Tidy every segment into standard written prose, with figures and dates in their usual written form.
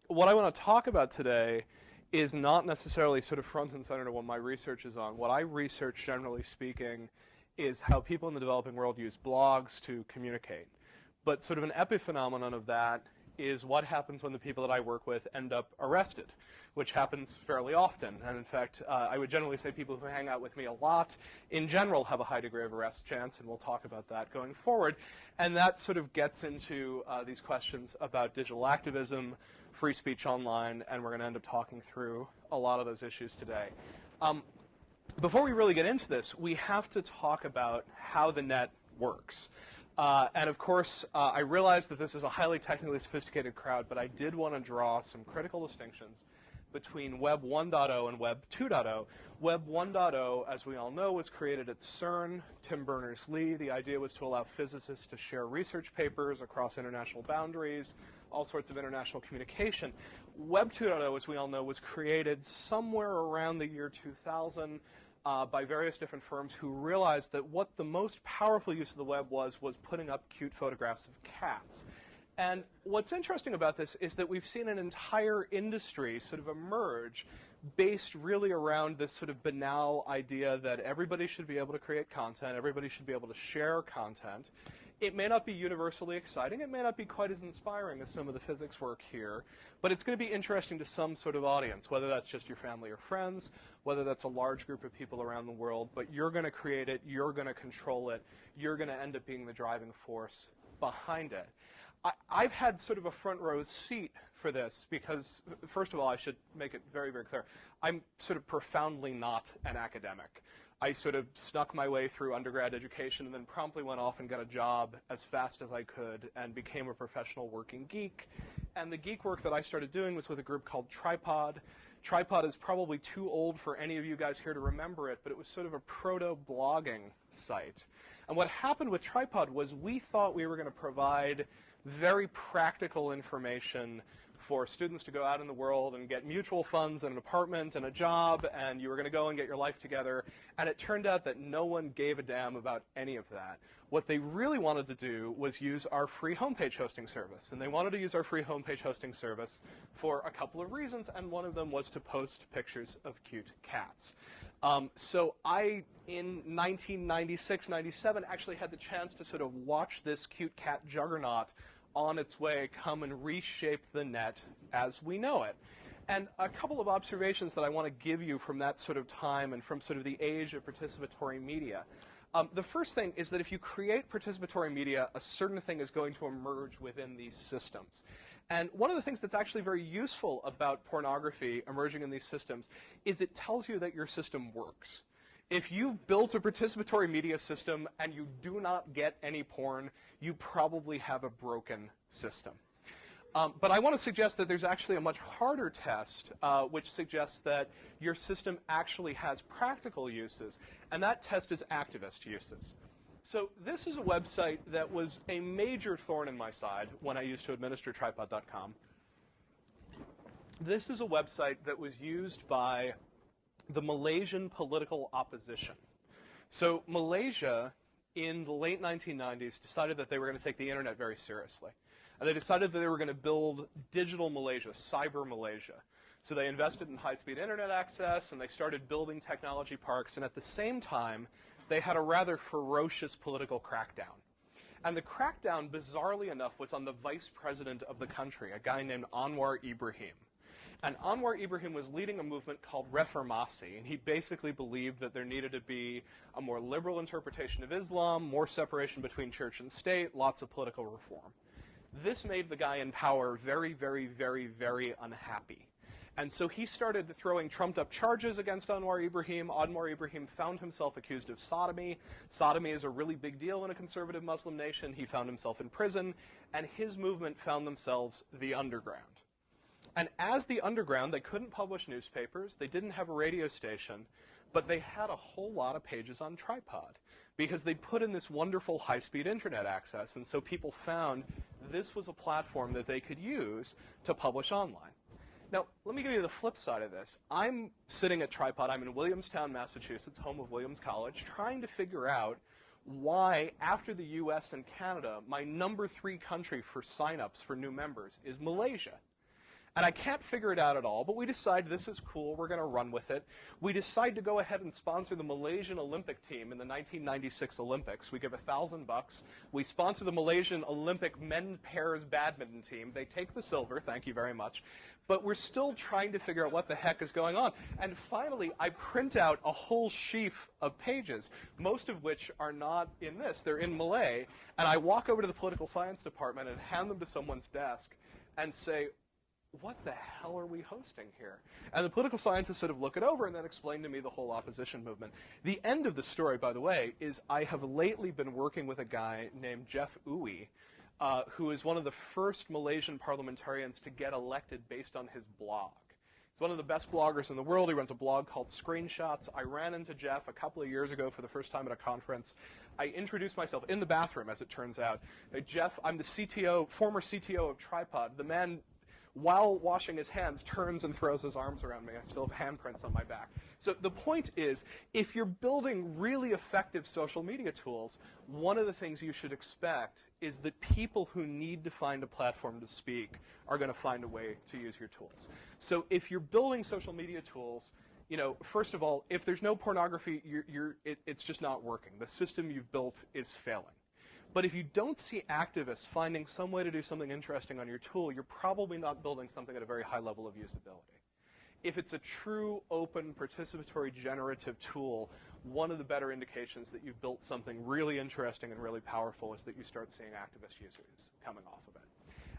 what I want to talk about today is not necessarily sort of front and center to what my research is on. What I research, generally speaking, is how people in the developing world use blogs to communicate. But sort of an epiphenomenon of that is what happens when the people that I work with end up arrested, which happens fairly often. And in fact, I would generally say people who hang out with me a lot, in general, have a high degree of arrest chance, and we'll talk about that going forward. And that sort of gets into these questions about digital activism, free speech online, and we're going to end up talking through a lot of those issues today. Before we really get into this, we have to talk about how the net works. And of course, I realize that this is a highly technically sophisticated crowd, but I did want to draw some critical distinctions between Web 1.0 and Web 2.0. Web 1.0, as we all know, was created at CERN, Tim Berners-Lee. The idea was to allow physicists to share research papers across international boundaries, all sorts of international communication. Web 2.0, as we all know, was created somewhere around the year 2000 by various different firms who realized that what the most powerful use of the web was putting up cute photographs of cats. And what's interesting about this is that we've seen an entire industry sort of emerge based really around this sort of banal idea that everybody should be able to create content, everybody should be able to share content. It may not be universally exciting, it may not be quite as inspiring as some of the physics work here, but it's going to be interesting to some sort of audience, whether that's just your family or friends, whether that's a large group of people around the world, but you're going to create it, you're going to control it, you're going to end up being the driving force behind it. I've had sort of a front row seat for this because, first of all, I should make it very, very clear. I'm sort of profoundly not an academic. I sort of snuck my way through undergrad education and then promptly went off and got a job as fast as I could and became a professional working geek. And the geek work that I started doing was with a group called Tripod. Tripod is probably too old for any of you guys here to remember it, but it was sort of a proto-blogging site. And what happened with Tripod was we thought we were going to provide very practical information for students to go out in the world and get mutual funds and an apartment and a job, and you were going to go and get your life together. And it turned out that no one gave a damn about any of that. What they really wanted to do was use our free homepage hosting service. And they wanted to use our free homepage hosting service for a couple of reasons, and one of them was to post pictures of cute cats. So I, in 1996, 97, actually had the chance to sort of watch this cute cat juggernaut on its way come and reshape the net as we know it. And a couple of observations that I want to give you from that sort of time and from sort of the age of participatory media. The first thing is that if you create participatory media, a certain thing is going to emerge within these systems. And one of the things that's actually very useful about pornography emerging in these systems is it tells you that your system works. If you've built a participatory media system and you do not get any porn, you probably have a broken system. But I want to suggest that there's actually a much harder test which suggests that your system actually has practical uses, and that test is activist uses. So this is a website that was a major thorn in my side when I used to administer tripod.com. This is a website that was used by the Malaysian political opposition. So Malaysia, in the late 1990s, decided that they were going to take the internet very seriously. And they decided that they were going to build digital Malaysia, cyber Malaysia. So they invested in high-speed internet access, and they started building technology parks, and at the same time, they had a rather ferocious political crackdown. And the crackdown, bizarrely enough, was on the vice president of the country, a guy named Anwar Ibrahim. And Anwar Ibrahim was leading a movement called Reformasi, and he basically believed that there needed to be a more liberal interpretation of Islam, more separation between church and state, lots of political reform. This made the guy in power very, very, very, very unhappy. And so he started throwing trumped-up charges against Anwar Ibrahim. Anwar Ibrahim found himself accused of sodomy. Sodomy is a really big deal in a conservative Muslim nation. He found himself in prison, and his movement found themselves the underground. And as the underground, they couldn't publish newspapers, they didn't have a radio station, but they had a whole lot of pages on Tripod because they put in this wonderful high-speed internet access, and so people found this was a platform that they could use to publish online. Now, let me give you the flip side of this. I'm sitting at Tripod, I'm in Williamstown, Massachusetts, home of Williams College, trying to figure out why, after the US and Canada, my number 3 country for sign-ups for new members is Malaysia. And I can't figure it out at all, but we decide this is cool, we're going to run with it. We decide to go ahead and sponsor the Malaysian Olympic team in the 1996 Olympics. We give $1,000. We sponsor the Malaysian Olympic men's pairs badminton team. They take the silver, thank you very much. But we're still trying to figure out what the heck is going on. And finally, I print out a whole sheaf of pages, most of which are not in this. They're in Malay. And I walk over to the political science department and hand them to someone's desk and say, what the hell are we hosting here? And the political scientists sort of look it over and then explain to me the whole opposition movement. The end of the story, by the way, is I have lately been working with a guy named Jeff Uwe, who is one of the first Malaysian parliamentarians to get elected based on his blog. He's one of the best bloggers in the world. He runs a blog called Screenshots. I ran into Jeff a couple of years ago for the first time at a conference. I introduced myself in the bathroom, as it turns out. Jeff, I'm the CTO, former CTO of Tripod. The man, while washing his hands, turns and throws his arms around me. I still have handprints on my back. So the point is, if you're building really effective social media tools, one of the things you should expect is that people who need to find a platform to speak are going to find a way to use your tools. So if you're building social media tools, you know, first of all, if there's no pornography, it's just not working. The system you've built is failing. But if you don't see activists finding some way to do something interesting on your tool, you're probably not building something at a very high level of usability. If it's a true, open, participatory, generative tool, one of the better indications that you've built something really interesting and really powerful is that you start seeing activist users coming off of it.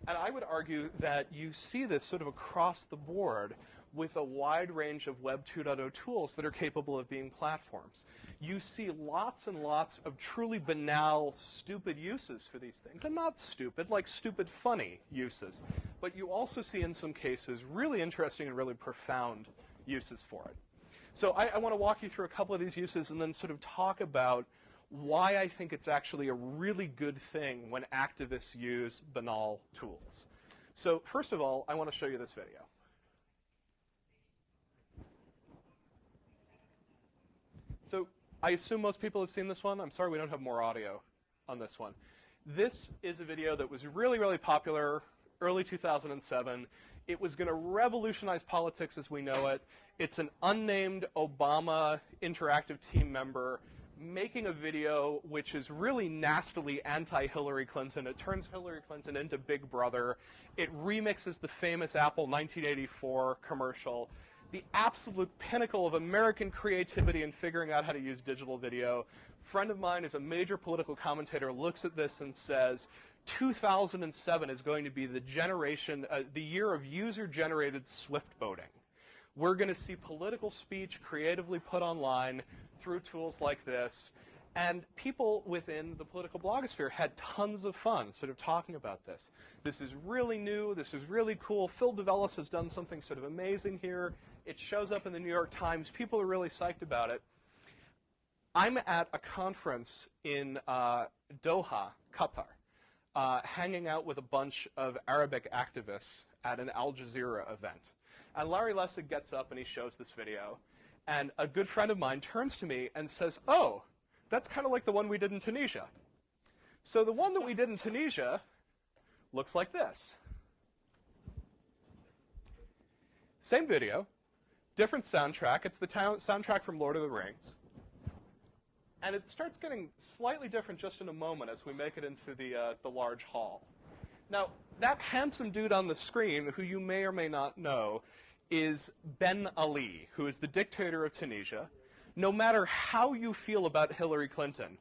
And I would argue that you see this sort of across the board with a wide range of Web 2.0 tools that are capable of being platforms. You see lots and lots of truly banal, stupid uses for these things. And not stupid, like stupid, funny uses. But you also see, in some cases, really interesting and really profound uses for it. So I want to walk you through a couple of these uses and then sort of talk about why I think it's actually a really good thing when activists use banal tools. So first of all, I want to show you this video. So I assume most people have seen this one. I'm sorry we don't have more audio on this one. This is a video that was really, really popular early 2007. It was going to revolutionize politics as we know it. It's an unnamed Obama interactive team member making a video which is really nastily anti-Hillary Clinton. It turns Hillary Clinton into Big Brother. It remixes the famous Apple 1984 commercial. The absolute pinnacle of American creativity in figuring out how to use digital video. A friend of mine is a major political commentator, looks at this and says, 2007 is going to be the the year of user-generated swift boating. We're going to see political speech creatively put online through tools like this. And people within the political blogosphere had tons of fun sort of talking about this. This is really new. This is really cool. Phil DeVellis has done something sort of amazing here. It shows up in the New York Times. People are really psyched about it. I'm at a conference in Doha, Qatar, hanging out with a bunch of Arabic activists at an Al Jazeera event. And Larry Lessig gets up and he shows this video. And a good friend of mine turns to me and says, oh, that's kind of like the one we did in Tunisia. So the one that we did in Tunisia looks like this. Same video, different soundtrack. It's the soundtrack from Lord of the Rings. And it starts getting slightly different just in a moment as we make it into the large hall. Now, that handsome dude on the screen, who you may or may not know, is Ben Ali, who is the dictator of Tunisia. No matter how you feel about Hillary Clinton,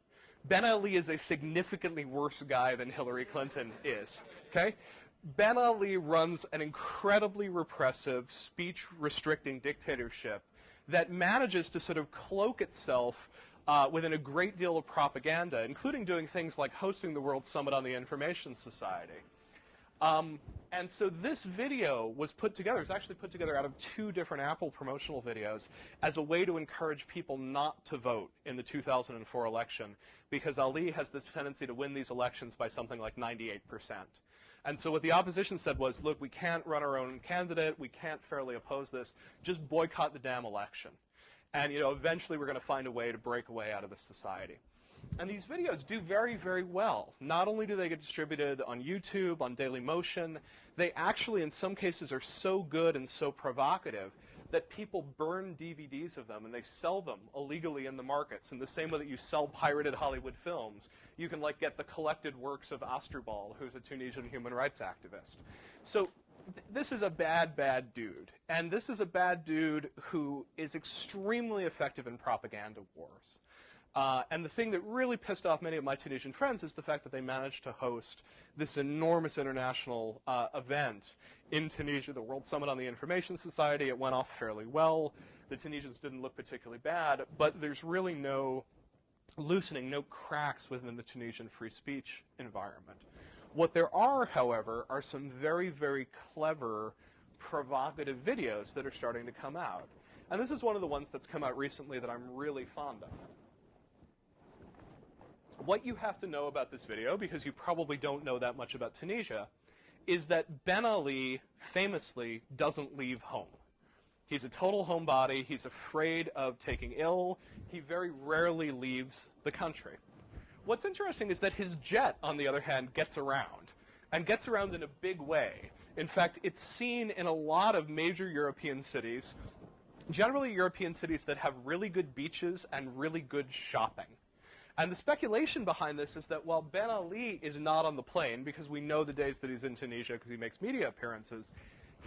Ben Ali is a significantly worse guy than Hillary Clinton is, okay? Ben Ali runs an incredibly repressive, speech-restricting dictatorship that manages to sort of cloak itself within a great deal of propaganda, including doing things like hosting the World Summit on the Information Society. And so this video was put together, it's actually put together out of 2 different Apple promotional videos as a way to encourage people not to vote in the 2004 election, because Ali has this tendency to win these elections by something like 98%. And so what the opposition said was, look, we can't run our own candidate, we can't fairly oppose this, just boycott the damn election. And eventually we're going to find a way to break away out of this society. And these videos do very, very well. Not only do they get distributed on YouTube, on Dailymotion, they actually, in some cases, are so good and so provocative that people burn DVDs of them and they sell them illegally in the markets. In the same way that you sell pirated Hollywood films, you can like get the collected works of Asdrubal, who's a Tunisian human rights activist. So this is a bad, bad dude. And this is a bad dude who is extremely effective in propaganda wars. And the thing that really pissed off many of my Tunisian friends is the fact that they managed to host this enormous international event in Tunisia, the World Summit on the Information Society. It went off fairly well. The Tunisians didn't look particularly bad, but there's really no loosening, no cracks within the Tunisian free speech environment. What there are, however, are some very, very clever, provocative videos that are starting to come out. And this is one of the ones that's come out recently that I'm really fond of. What you have to know about this video, because you probably don't know that much about Tunisia, is that Ben Ali famously doesn't leave home. He's a total homebody. He's afraid of taking ill. He very rarely leaves the country. What's interesting is that his jet, on the other hand, gets around, and gets around in a big way. In fact, it's seen in a lot of major European cities, generally European cities that have really good beaches and really good shopping. And the speculation behind this is that while Ben Ali is not on the plane, because we know the days that he's in Tunisia because he makes media appearances,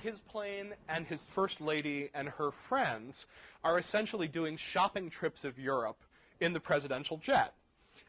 his plane and his first lady and her friends are essentially doing shopping trips of Europe in the presidential jet.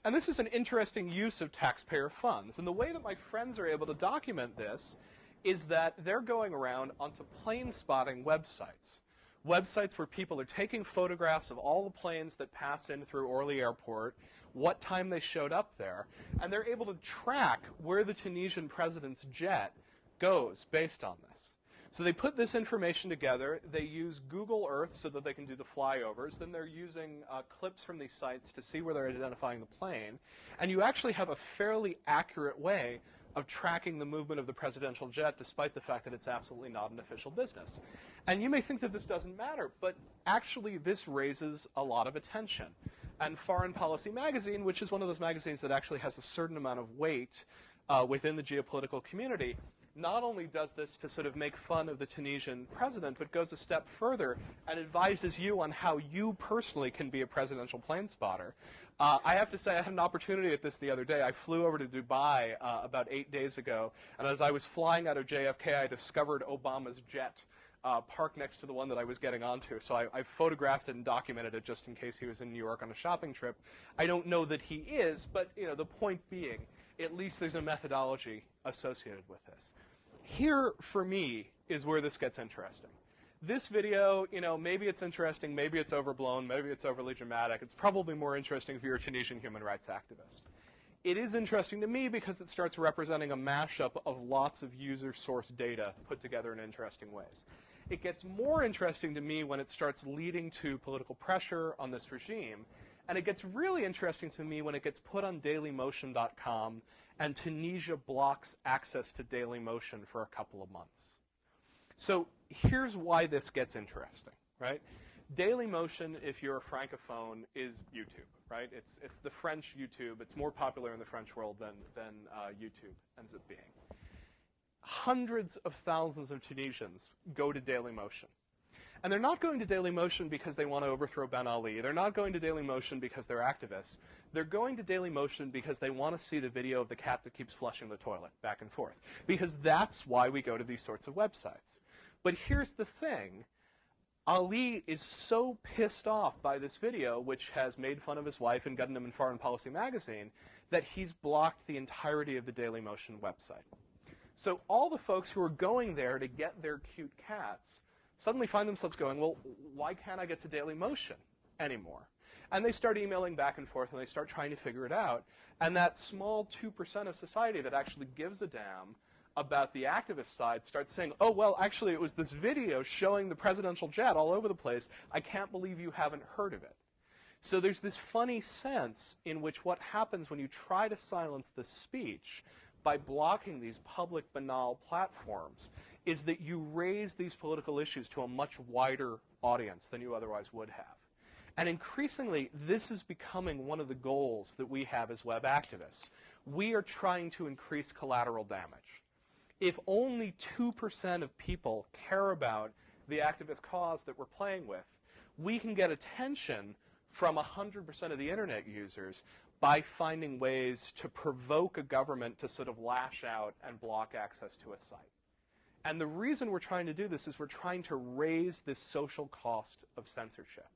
And this is an interesting use of taxpayer funds. And the way that my friends are able to document this is that they're going around onto plane spotting websites. Websites where people are taking photographs of all the planes that pass in through Orly Airport, what time they showed up there, and they're able to track where the Tunisian president's jet goes based on this. So they put this information together. They use Google Earth so that they can do the flyovers. Then they're using clips from these sites to see where they're identifying the plane. And you actually have a fairly accurate way of tracking the movement of the presidential jet, despite the fact that it's absolutely not an official business. And you may think that this doesn't matter, but actually this raises a lot of attention. And Foreign Policy Magazine, which is one of those magazines that actually has a certain amount of weight within the geopolitical community, not only does this to sort of make fun of the Tunisian president, but goes a step further and advises you on how you personally can be a presidential plane spotter. I have to say, I had an opportunity at this the other day. I flew over to Dubai about 8 days ago, and as I was flying out of JFK, I discovered Obama's jet parked next to the one that I was getting onto. So I photographed it and documented it just in case he was in New York on a shopping trip. I don't know that he is, but you know, the point being, at least there's a methodology associated with this. Here, for me, is where this gets interesting. This video, you know, maybe it's interesting, maybe it's overblown, maybe it's overly dramatic. It's probably more interesting if you're a Tunisian human rights activist. It is interesting to me because it starts representing a mashup of lots of user source data put together in interesting ways. It gets more interesting to me when it starts leading to political pressure on this regime. And it gets really interesting to me when it gets put on dailymotion.com and Tunisia blocks access to Dailymotion for a couple of months. So here's why this gets interesting, right? Dailymotion, if you're a francophone, is YouTube, right? It's the French YouTube. It's more popular in the French world than YouTube ends up being. Hundreds of thousands of Tunisians go to Dailymotion. And they're not going to Dailymotion because they want to overthrow Ben Ali. They're not going to Dailymotion because they're activists. They're going to Dailymotion because they want to see the video of the cat that keeps flushing the toilet back and forth. Because that's why we go to these sorts of websites. But here's the thing. Ali is so pissed off by this video, which has made fun of his wife and gotten him in Foreign Policy Magazine, that he's blocked the entirety of the Dailymotion website. So all the folks who are going there to get their cute cats suddenly find themselves going, well, why can't I get to Dailymotion anymore? And they start emailing back and forth, and they start trying to figure it out. And that small 2% of society that actually gives a damn about the activist side starts saying, oh, well, actually, it was this video showing the presidential jet all over the place. I can't believe you haven't heard of it. So there's this funny sense in which what happens when you try to silence the speech by blocking these public banal platforms is that you raise these political issues to a much wider audience than you otherwise would have. And increasingly, this is becoming one of the goals that we have as web activists. We are trying to increase collateral damage. If only 2% of people care about the activist cause that we're playing with, we can get attention from 100% of the internet users by finding ways to provoke a government to sort of lash out and block access to a site. And the reason we're trying to do this is we're trying to raise this social cost of censorship.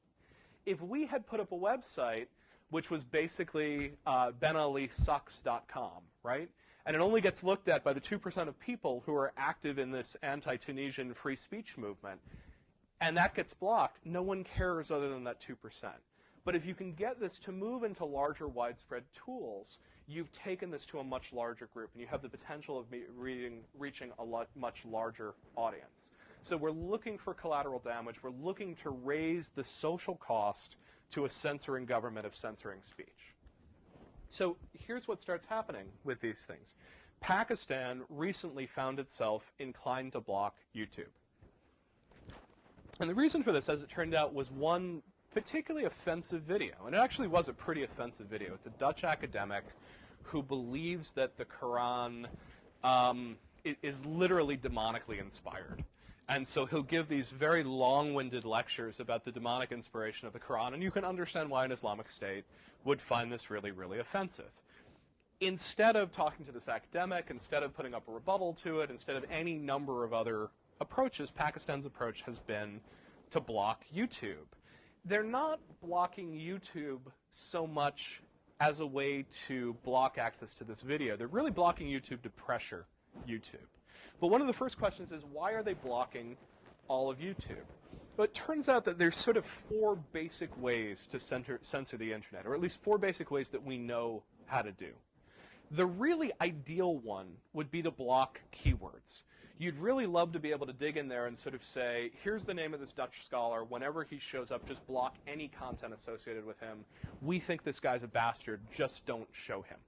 If we had put up a website which was basically benalisucks.com, right? And it only gets looked at by the 2% of people who are active in this anti-Tunisian free speech movement, and that gets blocked, no one cares other than that 2%. But if you can get this to move into larger, widespread tools, you've taken this to a much larger group, and you have the potential of reaching a much larger audience. So we're looking for collateral damage. We're looking to raise the social cost to a censoring government of censoring speech. So here's what starts happening with these things. Pakistan recently found itself inclined to block YouTube. And the reason for this, as it turned out, was one particularly offensive video. And it actually was a pretty offensive video. It's a Dutch academic who believes that the Quran is literally demonically inspired. And so he'll give these very long-winded lectures about the demonic inspiration of the Quran, and you can understand why an Islamic State would find this really, really offensive. Instead of talking to this academic, instead of putting up a rebuttal to it, instead of any number of other approaches, Pakistan's approach has been to block YouTube. They're not blocking YouTube so much as a way to block access to this video. They're really blocking YouTube to pressure YouTube. But one of the first questions is, why are they blocking all of YouTube? Well, it turns out that there's sort of 4 basic ways to censor the internet, or at least 4 basic ways that we know how to do. The really ideal one would be to block keywords. You'd really love to be able to dig in there and sort of say, here's the name of this Dutch scholar. Whenever he shows up, just block any content associated with him. We think this guy's a bastard. Just don't show him.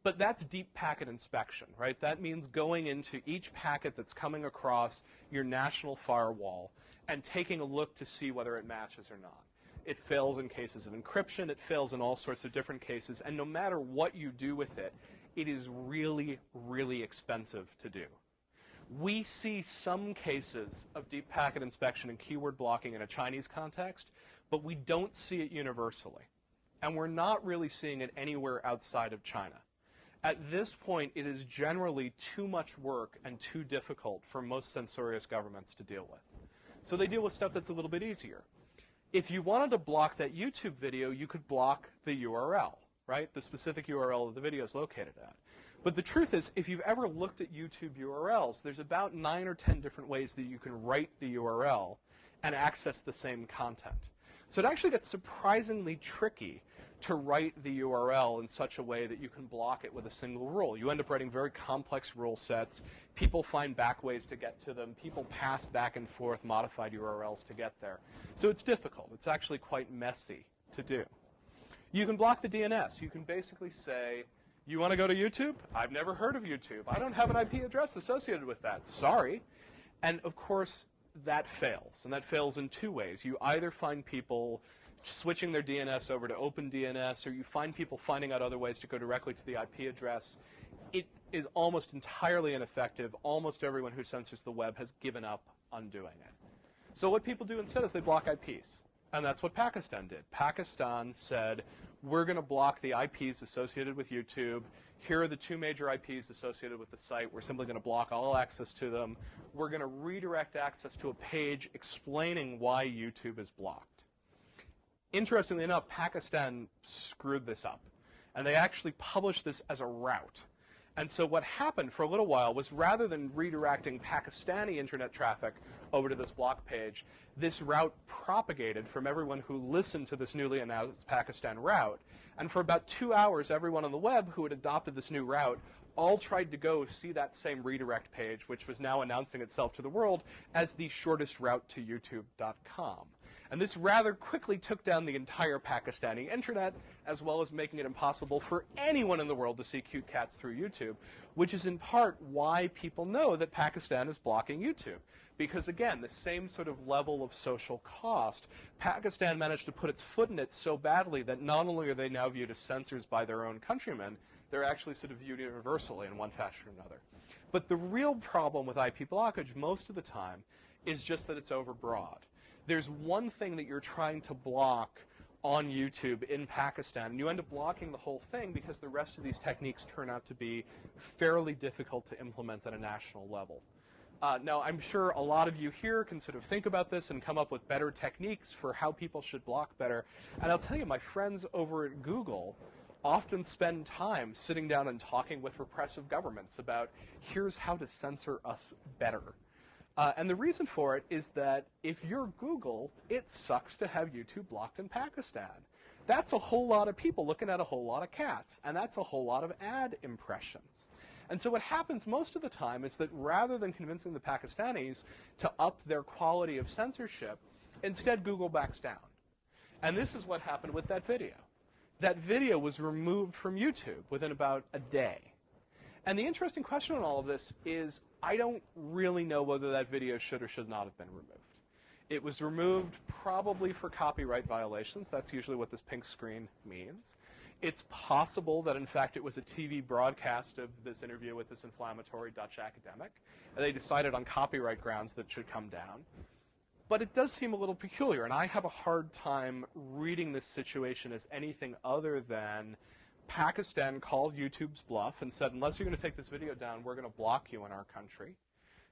But that's deep packet inspection, right? That means going into each packet that's coming across your national firewall and taking a look to see whether it matches or not. It fails in cases of encryption. It fails in all sorts of different cases. And no matter what you do with it, it is really, really expensive to do. We see some cases of deep packet inspection and keyword blocking in a Chinese context, but we don't see it universally. And we're not really seeing it anywhere outside of China. At this point, it is generally too much work and too difficult for most censorious governments to deal with. So they deal with stuff that's a little bit easier. If you wanted to block that YouTube video, you could block the URL, right? The specific URL that the video is located at. But the truth is, if you've ever looked at YouTube URLs, there's about 9 or 10 different ways that you can write the URL and access the same content. So it actually gets surprisingly tricky to write the URL in such a way that you can block it with a single rule. You end up writing very complex rule sets. People find back ways to get to them. People pass back and forth modified URLs to get there. So it's difficult. It's actually quite messy to do. You can block the DNS. You can basically say, you want to go to YouTube? I've never heard of YouTube. I don't have an IP address associated with that. Sorry. And of course, that fails. And that fails in 2 ways. You either find people switching their DNS over to OpenDNS, or you find people finding out other ways to go directly to the IP address. It is almost entirely ineffective. Almost everyone who censors the web has given up on doing it. So what people do instead is they block IPs. And that's what Pakistan did. Pakistan said, we're going to block the IPs associated with YouTube. Here are the 2 major IPs associated with the site. We're simply going to block all access to them. We're going to redirect access to a page explaining why YouTube is blocked. Interestingly enough, Pakistan screwed this up. And they actually published this as a route. And so what happened for a little while was, rather than redirecting Pakistani internet traffic over to this block page, this route propagated from everyone who listened to this newly announced Pakistan route. And for about 2 hours, everyone on the web who had adopted this new route all tried to go see that same redirect page, which was now announcing itself to the world as the shortest route to YouTube.com. And this rather quickly took down the entire Pakistani internet, as well as making it impossible for anyone in the world to see cute cats through YouTube, which is in part why people know that Pakistan is blocking YouTube. Because again, the same sort of level of social cost, Pakistan managed to put its foot in it so badly that not only are they now viewed as censors by their own countrymen, they're actually sort of viewed universally in one fashion or another. But the real problem with IP blockage most of the time is just that it's overbroad. There's one thing that you're trying to block on YouTube in Pakistan, and you end up blocking the whole thing because the rest of these techniques turn out to be fairly difficult to implement at a national level. Now, I'm sure a lot of you here can sort of think about this and come up with better techniques for how people should block better. And I'll tell you, my friends over at Google often spend time sitting down and talking with repressive governments about here's how to censor us better. And the reason for it is that if you're Google, it sucks to have YouTube blocked in Pakistan. That's a whole lot of people looking at a whole lot of cats, and that's a whole lot of ad impressions. And so what happens most of the time is that rather than convincing the Pakistanis to up their quality of censorship, instead Google backs down. And this is what happened with that video. That video was removed from YouTube within about a day. And the interesting question on all of this is I don't really know whether that video should or should not have been removed. It was removed probably for copyright violations. That's usually what this pink screen means. It's possible that, in fact, it was a TV broadcast of this interview with this inflammatory Dutch academic, and they decided on copyright grounds that it should come down. But it does seem a little peculiar, and I have a hard time reading this situation as anything other than Pakistan called YouTube's bluff and said, unless you're going to take this video down, we're going to block you in our country.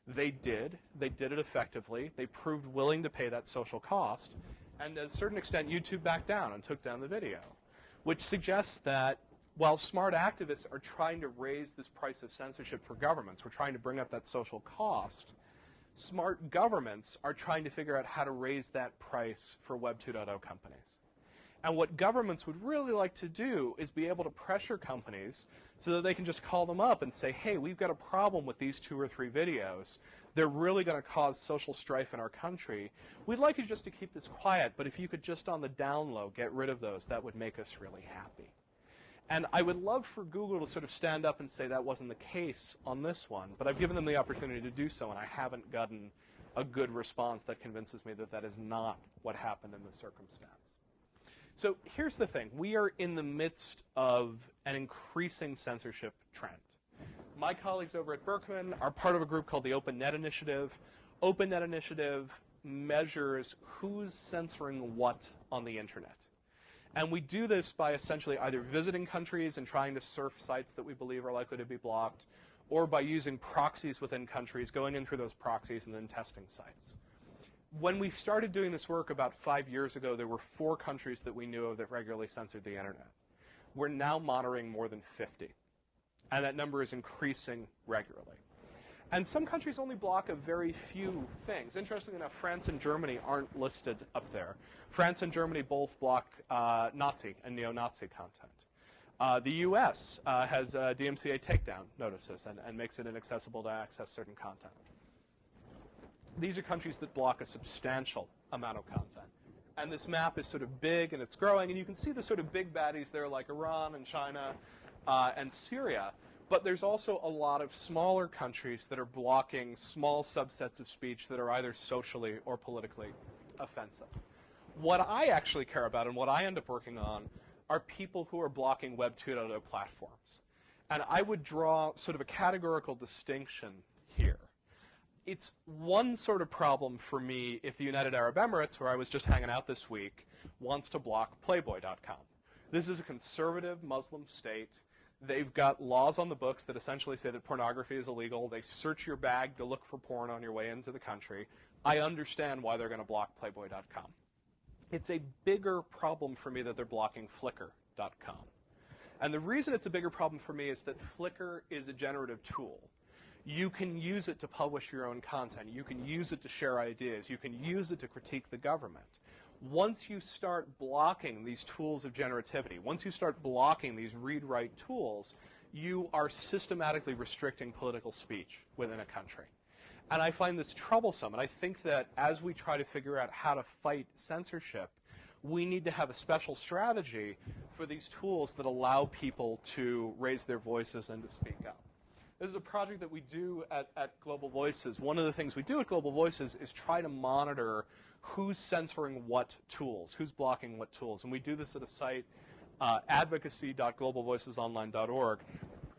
They did. They did it effectively. They proved willing to pay that social cost. And to a certain extent, YouTube backed down and took down the video, which suggests that while smart activists are trying to raise this price of censorship for governments, we're trying to bring up that social cost, smart governments are trying to figure out how to raise that price for Web 2.0 companies. And what governments would really like to do is be able to pressure companies so that they can just call them up and say, hey, we've got a problem with these 2 or 3 videos. They're really going to cause social strife in our country. We'd like you just to keep this quiet, but if you could just on the down low get rid of those, that would make us really happy. And I would love for Google to sort of stand up and say that wasn't the case on this one, but I've given them the opportunity to do so, and I haven't gotten a good response that convinces me that that is not what happened in this circumstance. So here's the thing. We are in the midst of an increasing censorship trend. My colleagues over at Berkman are part of a group called the Open Net Initiative. Open Net Initiative measures who's censoring what on the internet. And we do this by essentially either visiting countries and trying to surf sites that we believe are likely to be blocked, or by using proxies within countries, going in through those proxies and then testing sites. When we started doing this work about 5 years ago, there were 4 countries that we knew of that regularly censored the internet. We're now monitoring more than 50. And that number is increasing regularly. And some countries only block a very few things. Interestingly enough, France and Germany aren't listed up there. France and Germany both block Nazi and neo-Nazi content. The US has DMCA takedown notices and makes it inaccessible to access certain content. These are countries that block a substantial amount of content. And this map is sort of big and it's growing, and you can see the sort of big baddies there like Iran and China and Syria. But there's also a lot of smaller countries that are blocking small subsets of speech that are either socially or politically offensive. What I actually care about and what I end up working on are people who are blocking Web 2.0 platforms. And I would draw sort of a categorical distinction here. It's one sort of problem for me if the United Arab Emirates, where I was just hanging out this week, wants to block Playboy.com. This is a conservative Muslim state. They've got laws on the books that essentially say that pornography is illegal. They search your bag to look for porn on your way into the country. I understand why they're going to block Playboy.com. It's a bigger problem for me that they're blocking Flickr.com. And the reason it's a bigger problem for me is that Flickr is a generative tool. You can use it to publish your own content. You can use it to share ideas. You can use it to critique the government. Once you start blocking these tools of generativity, once you start blocking these read-write tools, you are systematically restricting political speech within a country. And I find this troublesome. And I think that as we try to figure out how to fight censorship, we need to have a special strategy for these tools that allow people to raise their voices and to speak up. This is a project that we do at Global Voices. One of the things we do at Global Voices is try to monitor who's censoring what tools, who's blocking what tools. And we do this at a site, advocacy.globalvoicesonline.org.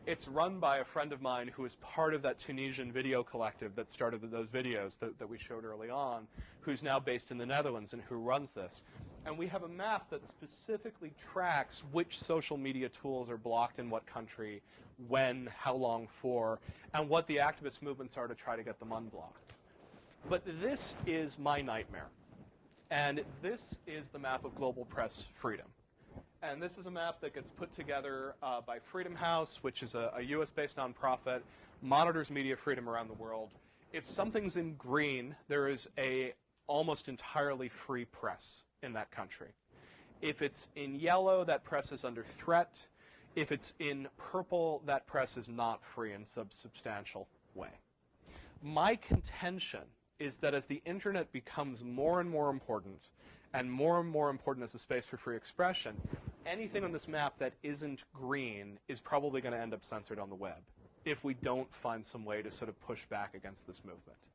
It's run by a friend of mine who is part of that Tunisian video collective that started those videos that we showed early on, who's now based in the Netherlands and who runs this. And we have a map that specifically tracks which social media tools are blocked in what country, when, how long for, and what the activist movements are to try to get them unblocked. But this is my nightmare. And this is the map of global press freedom. And this is a map that gets put together by Freedom House, which is a US-based nonprofit, monitors media freedom around the world. If something's in green, there is a almost entirely free press in that country. If it's in yellow, that press is under threat. If it's in purple, that press is not free in some substantial way. My contention is that as the internet becomes more and more important as a space for free expression, anything on this map that isn't green is probably going to end up censored on the web if we don't find some way to sort of push back against this movement.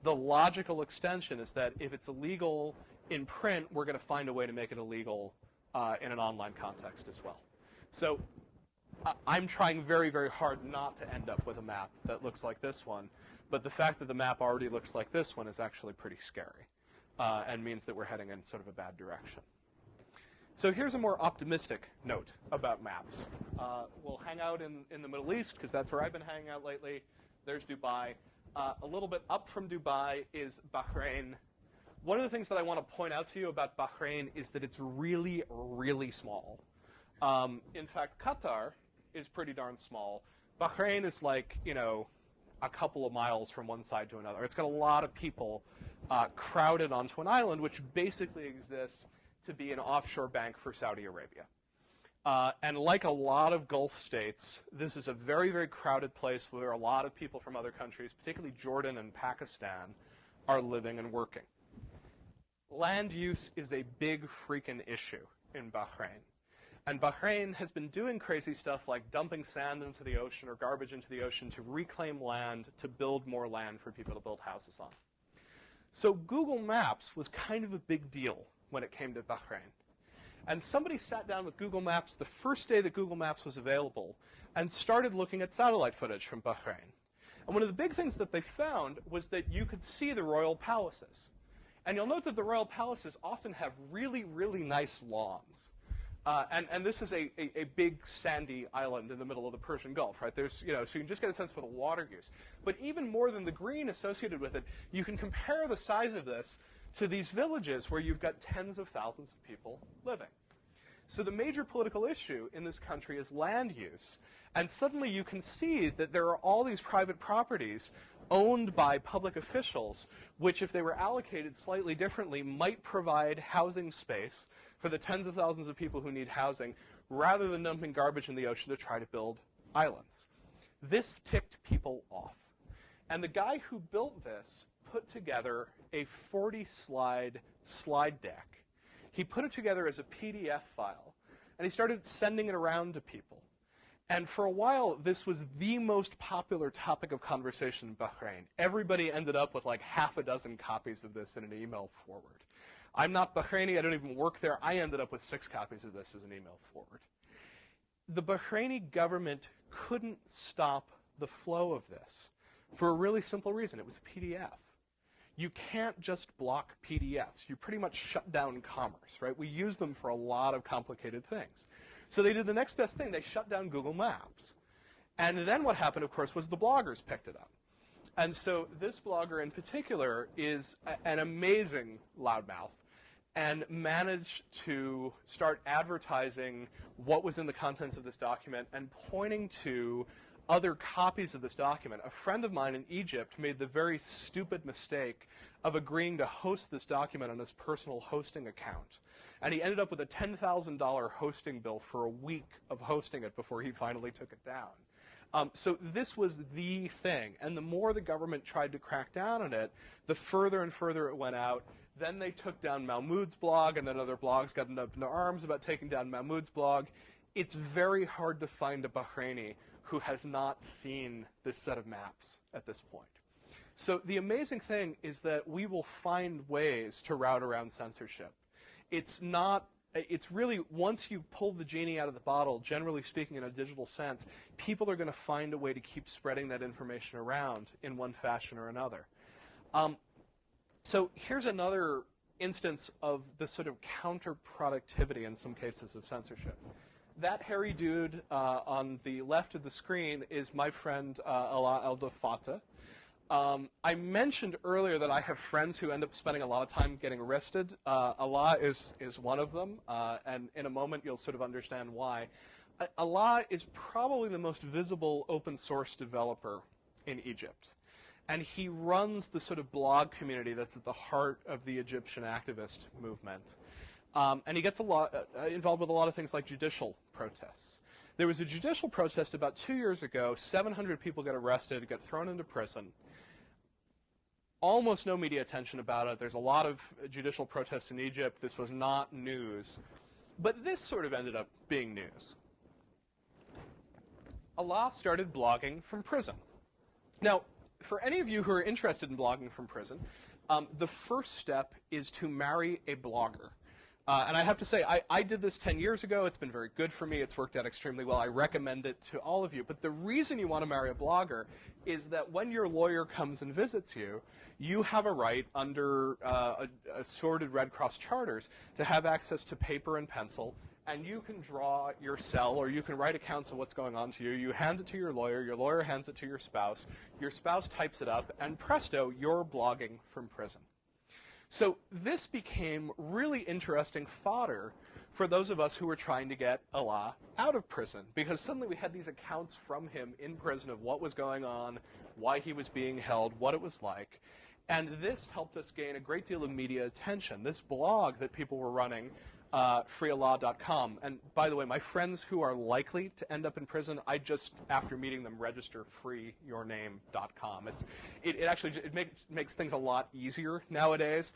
The logical extension is that if it's illegal in print, we're going to find a way to make it illegal in an online context as well. So I'm trying very, very hard not to end up with a map that looks like this one, but the fact that the map already looks like this one is actually pretty scary and means that we're heading in sort of a bad direction. So here's a more optimistic note about maps. We'll hang out in the Middle East because that's where I've been hanging out lately. There's Dubai. A little bit up from Dubai is Bahrain. One of the things that I want to point out to you about Bahrain is that it's really, really small. In fact, Qatar is pretty darn small. Bahrain is like, you know, a couple of miles from one side to another. It's got a lot of people crowded onto an island, which basically exists to be an offshore bank for Saudi Arabia. And like a lot of Gulf states, this is a very, very crowded place where a lot of people from other countries, particularly Jordan and Pakistan, are living and working. Land use is a big freaking issue in Bahrain. And Bahrain has been doing crazy stuff like dumping sand into the ocean or garbage into the ocean to reclaim land, to build more land for people to build houses on. So Google Maps was kind of a big deal when it came to Bahrain. And somebody sat down with Google Maps the first day that Google Maps was available and started looking at satellite footage from Bahrain. And one of the big things that they found was that you could see the royal palaces. And you'll note that the royal palaces often have really, really nice lawns. And this is a big sandy island in the middle of the Persian Gulf, right? There's, you know, so you can just get a sense for the water use. But even more than the green associated with it, you can compare the size of this to these villages where you've got tens of thousands of people living. So the major political issue in this country is land use. And suddenly you can see that there are all these private properties owned by public officials, which if they were allocated slightly differently might provide housing space for the tens of thousands of people who need housing, rather than dumping garbage in the ocean to try to build islands. This ticked people off. And the guy who built this put together a 40-slide slide deck. He put it together as a PDF file, and he started sending it around to people. And for a while, this was the most popular topic of conversation in Bahrain. Everybody ended up with like half a dozen copies of this in an email forward. I'm not Bahraini, I don't even work there. I ended up with 6 copies of this as an email forward. The Bahraini government couldn't stop the flow of this for a really simple reason. It was a PDF. You can't just block PDFs. You pretty much shut down commerce, right? We use them for a lot of complicated things. So they did the next best thing. They shut down Google Maps. And then what happened, of course, was the bloggers picked it up. And so this blogger in particular is an amazing loudmouth and managed to start advertising what was in the contents of this document and pointing to other copies of this document. A friend of mine in Egypt made the very stupid mistake of agreeing to host this document on his personal hosting account. And he ended up with a $10,000 hosting bill for a week of hosting it before he finally took it down. So this was the thing, and the more the government tried to crack down on it, the further and further it went out. Then they took down Mahmoud's blog, and then other blogs got up into arms about taking down Mahmoud's blog. It's very hard to find a Bahraini who has not seen this set of maps at this point. So the amazing thing is that we will find ways to route around censorship. It's really, once you've pulled the genie out of the bottle, generally speaking in a digital sense, people are going to find a way to keep spreading that information around in one fashion or another. So here's another instance of the sort of counterproductivity in some cases of censorship. That hairy dude on the left of the screen is my friend Alaa El-Fatah. I mentioned earlier that I have friends who end up spending a lot of time getting arrested. Alaa is one of them, and in a moment you'll sort of understand why. Alaa is probably the most visible open source developer in Egypt. And he runs the sort of blog community that's at the heart of the Egyptian activist movement. And he gets involved with a lot of things like judicial protests. There was a judicial protest about 2 years ago. 700 people get arrested, get thrown into prison. Almost no media attention about it. There's a lot of judicial protests in Egypt. This was not news. But this sort of ended up being news. Alaa started blogging from prison. Now, for any of you who are interested in blogging from prison, the first step is to marry a blogger. And I have to say, I did this 10 years ago. It's been very good for me. It's worked out extremely well. I recommend it to all of you. But the reason you want to marry a blogger is that when your lawyer comes and visits you, you have a right under assorted Red Cross charters to have access to paper and pencil, and you can draw your cell or you can write accounts of what's going on to you. You hand it to your lawyer hands it to your spouse types it up, and presto, you're blogging from prison. So this became really interesting fodder for those of us who were trying to get Alaa out of prison, because suddenly we had these accounts from him in prison of what was going on, why he was being held, what it was like. And this helped us gain a great deal of media attention. This blog that people were running, freealaa.com. And by the way, my friends who are likely to end up in prison, I just, after meeting them, register freeyourname.com. It makes things a lot easier nowadays.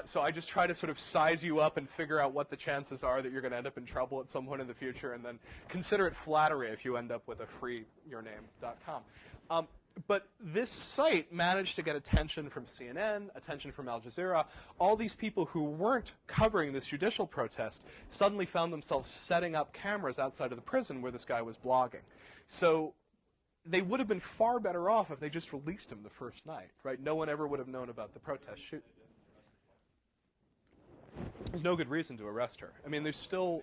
So I just try to sort of size you up and figure out what the chances are that you're going to end up in trouble at some point in the future, and then consider it flattery if you end up with a freeyourname.com. But this site managed to get attention from CNN, attention from Al Jazeera. All these people who weren't covering this judicial protest suddenly found themselves setting up cameras outside of the prison where this guy was blogging. So they would have been far better off if they just released him the first night, right? No one ever would have known about the protest. There's no good reason to arrest her. I mean, there's still...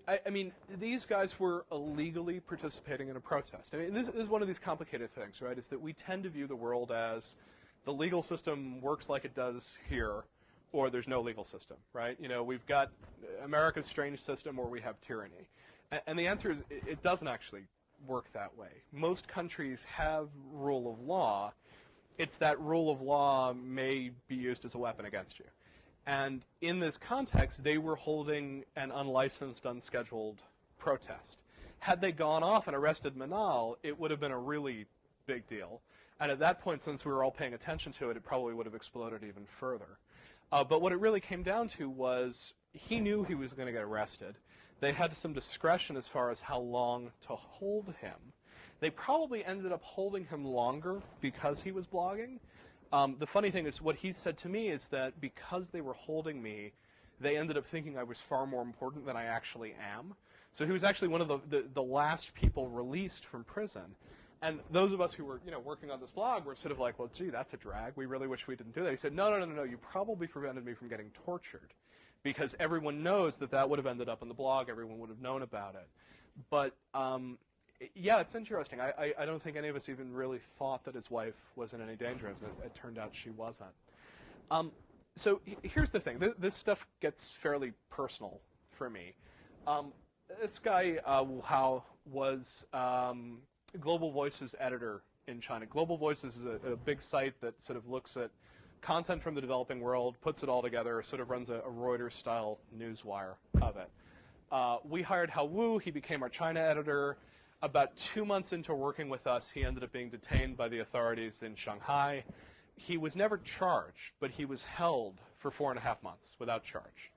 I mean, these guys were illegally participating in a protest. I mean, this is one of these complicated things, right, is that we tend to view the world as the legal system works like it does here, or there's no legal system, right? You know, we've got America's strange system, or we have tyranny. And the answer is it doesn't actually work that way. Most countries have rule of law. It's that rule of law may be used as a weapon against you. And in this context, they were holding an unlicensed, unscheduled protest. Had they gone off and arrested Manal, it would have been a really big deal. And at that point, since we were all paying attention to it, it probably would have exploded even further. But what it really came down to was he knew he was going to get arrested. They had some discretion as far as how long to hold him. They probably ended up holding him longer because he was blogging. The funny thing is, what he said to me is that because they were holding me, they ended up thinking I was far more important than I actually am. So he was actually one of the last people released from prison. And those of us who were, working on this blog were sort of like, well, gee, that's a drag. We really wish we didn't do that. He said, no, you probably prevented me from getting tortured, because everyone knows that would have ended up on the blog. Everyone would have known about it. But yeah, it's interesting. I don't think any of us even really thought that his wife was in any danger, as it turned out she wasn't. So here's the thing. This stuff gets fairly personal for me. This guy, Wu Hao, was Global Voices editor in China. Global Voices is a big site that sort of looks at content from the developing world, puts it all together, sort of runs a Reuters-style newswire of it. We hired Hao Wu. He became our China editor. About 2 months into working with us, he ended up being detained by the authorities in Shanghai. He was never charged, but he was held for 4.5 months without charge.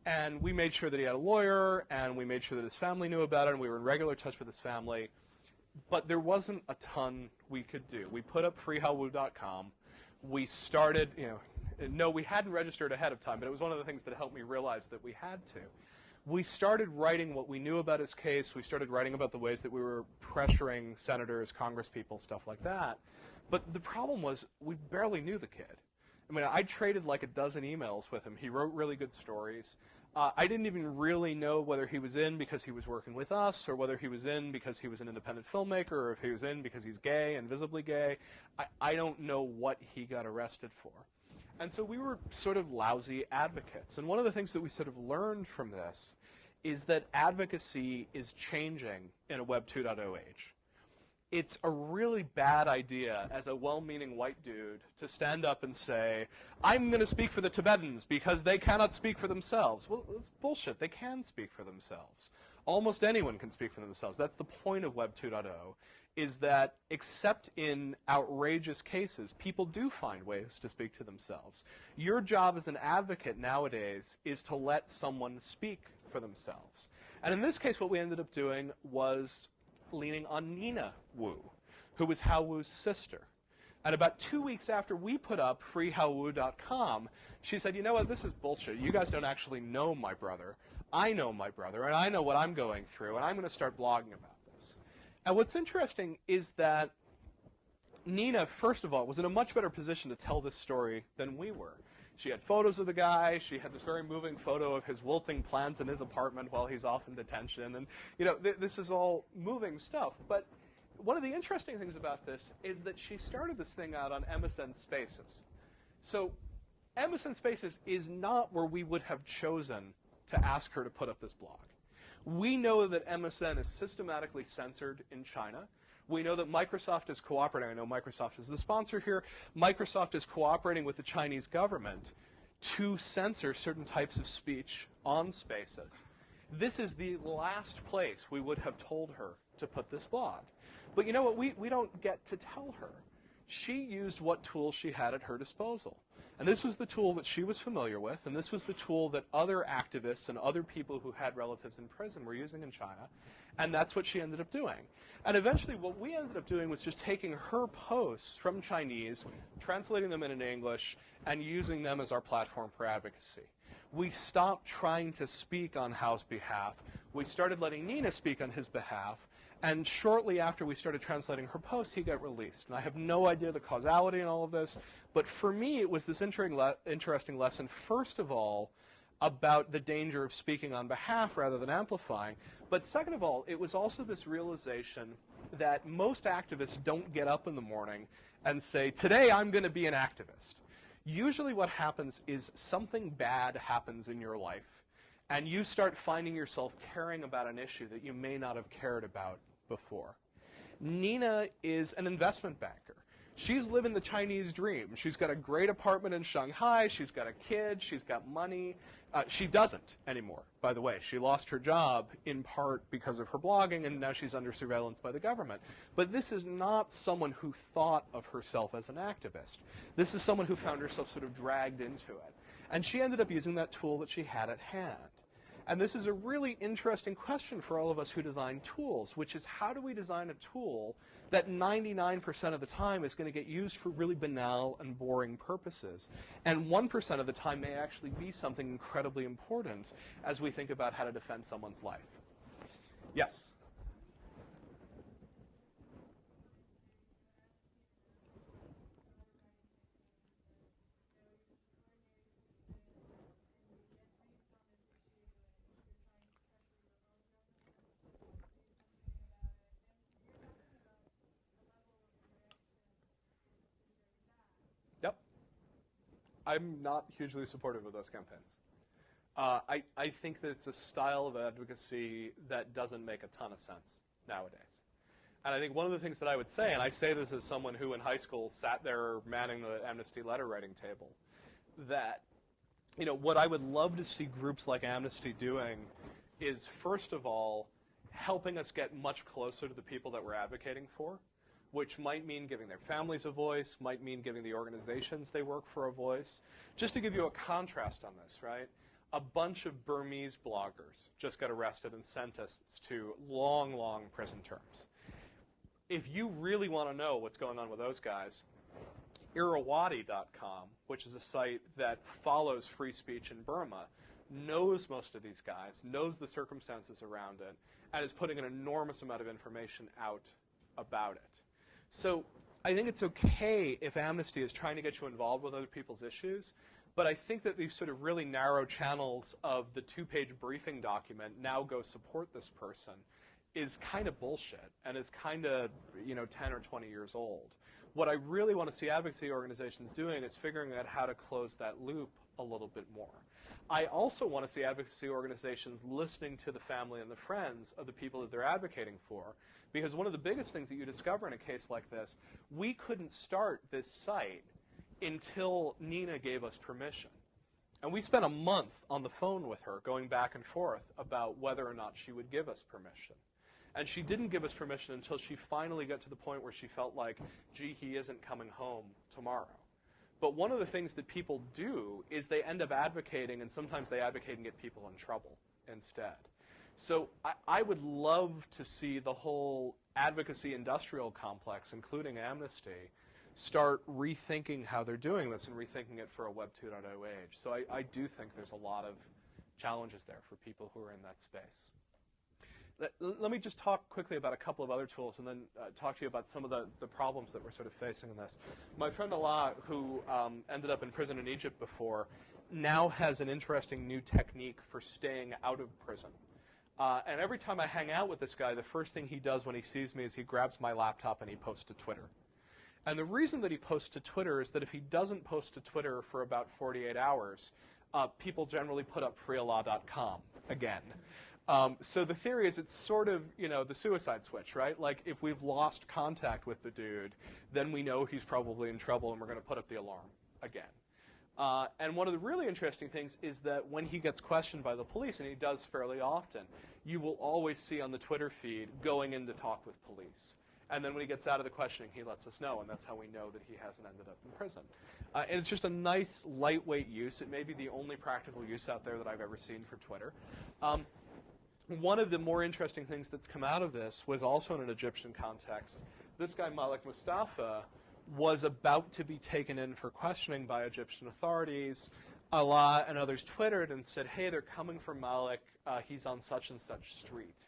And we made sure that he had a lawyer, and we made sure that his family knew about it, and we were in regular touch with his family. But there wasn't a ton we could do. We put up freehaowu.com. We started, no, we hadn't registered ahead of time, but it was one of the things that helped me realize that we had to. We started writing what we knew about his case. We started writing about the ways that we were pressuring senators, congresspeople, stuff like that. But the problem was we barely knew the kid. I mean, I traded like a dozen emails with him. He wrote really good stories. I didn't even really know whether he was in because he was working with us, or whether he was in because he was an independent filmmaker, or if he was in because he's gay and visibly gay. I don't know what he got arrested for. And so we were sort of lousy advocates. And one of the things that we sort of learned from this is that advocacy is changing in a Web 2.0 age. It's a really bad idea as a well-meaning white dude to stand up and say, I'm going to speak for the Tibetans because they cannot speak for themselves. Well, it's bullshit. They can speak for themselves. Almost anyone can speak for themselves. That's the point of Web 2.0, is that except in outrageous cases, people do find ways to speak to themselves. Your job as an advocate nowadays is to let someone speak for themselves. And in this case, what we ended up doing was leaning on Nina Wu, who was Hao Wu's sister. And about 2 weeks after we put up freehaowu.com, she said, you know what, this is bullshit. You guys don't actually know my brother. I know my brother, and I know what I'm going through, and I'm going to start blogging about this. And what's interesting is that Nina, first of all, was in a much better position to tell this story than we were. She had photos of the guy. She had this very moving photo of his wilting plants in his apartment while he's off in detention. And, this is all moving stuff. But one of the interesting things about this is that she started this thing out on MSN Spaces. So MSN Spaces is not where we would have chosen to ask her to put up this blog. We know that MSN is systematically censored in China. We know that Microsoft is cooperating. I know Microsoft is the sponsor here. Microsoft is cooperating with the Chinese government to censor certain types of speech on Spaces. This is the last place we would have told her to put this blog. But you know what? We don't get to tell her. She used what tools she had at her disposal. And this was the tool that she was familiar with, and this was the tool that other activists and other people who had relatives in prison were using in China. And that's what she ended up doing. And eventually what we ended up doing was just taking her posts from Chinese, translating them into English, and using them as our platform for advocacy. We stopped trying to speak on Hao's behalf. We started letting Nina speak on his behalf. And shortly after we started translating her posts, he got released. And I have no idea the causality in all of this. But for me, it was this interesting lesson, first of all, about the danger of speaking on behalf rather than amplifying. But second of all, it was also this realization that most activists don't get up in the morning and say, today I'm going to be an activist. Usually what happens is something bad happens in your life, and you start finding yourself caring about an issue that you may not have cared about before. Nina is an investment banker. She's living the Chinese dream. She's got a great apartment in Shanghai. She's got a kid. She's got money. She doesn't anymore, by the way. She lost her job in part because of her blogging, and now she's under surveillance by the government. But this is not someone who thought of herself as an activist. This is someone who found herself sort of dragged into it. And she ended up using that tool that she had at hand. And this is a really interesting question for all of us who design tools, which is how do we design a tool that 99% of the time is going to get used for really banal and boring purposes, and 1% of the time may actually be something incredibly important as we think about how to defend someone's life. Yes? I'm not hugely supportive of those campaigns. I think that it's a style of advocacy that doesn't make a ton of sense nowadays. And I think one of the things that I would say, and I say this as someone who in high school sat there manning the Amnesty letter writing table, that what I would love to see groups like Amnesty doing is, first of all, helping us get much closer to the people that we're advocating for, which might mean giving their families a voice, might mean giving the organizations they work for a voice. Just to give you a contrast on this, right? A bunch of Burmese bloggers just got arrested and sentenced to long, long prison terms. If you really want to know what's going on with those guys, Irrawaddy.com, which is a site that follows free speech in Burma, knows most of these guys, knows the circumstances around it, and is putting an enormous amount of information out about it. So I think it's okay if Amnesty is trying to get you involved with other people's issues, but I think that these sort of really narrow channels of the two-page briefing document, now go support this person, is kind of bullshit and is kind of, 10 or 20 years old. What I really want to see advocacy organizations doing is figuring out how to close that loop a little bit more. I also want to see advocacy organizations listening to the family and the friends of the people that they're advocating for, because one of the biggest things that you discover in a case like this, we couldn't start this site until Nina gave us permission. And we spent a month on the phone with her going back and forth about whether or not she would give us permission. And she didn't give us permission until she finally got to the point where she felt like, gee, he isn't coming home tomorrow. But one of the things that people do is they end up advocating, and sometimes they advocate and get people in trouble instead. So I would love to see the whole advocacy industrial complex, including Amnesty, start rethinking how they're doing this and rethinking it for a Web 2.0 age. So I do think there's a lot of challenges there for people who are in that space. Let me just talk quickly about a couple of other tools and then talk to you about some of the problems that we're sort of facing in this. My friend Allah, who ended up in prison in Egypt before, now has an interesting new technique for staying out of prison. And every time I hang out with this guy, the first thing he does when he sees me is he grabs my laptop and he posts to Twitter. And the reason that he posts to Twitter is that if he doesn't post to Twitter for about 48 hours, people generally put up freeallah.com again. So the theory is it's sort of, the suicide switch, right? Like if we've lost contact with the dude, then we know he's probably in trouble and we're going to put up the alarm again. And one of the really interesting things is that when he gets questioned by the police, and he does fairly often, you will always see on the Twitter feed going in to talk with police. And then when he gets out of the questioning, he lets us know, and that's how we know that he hasn't ended up in prison. And it's just a nice, lightweight use. It may be the only practical use out there that I've ever seen for Twitter. One of the more interesting things that's come out of this was also in an Egyptian context. This guy, Malik Mustafa, was about to be taken in for questioning by Egyptian authorities. Allah and others twittered and said, hey, they're coming for Malik. He's on such and such street.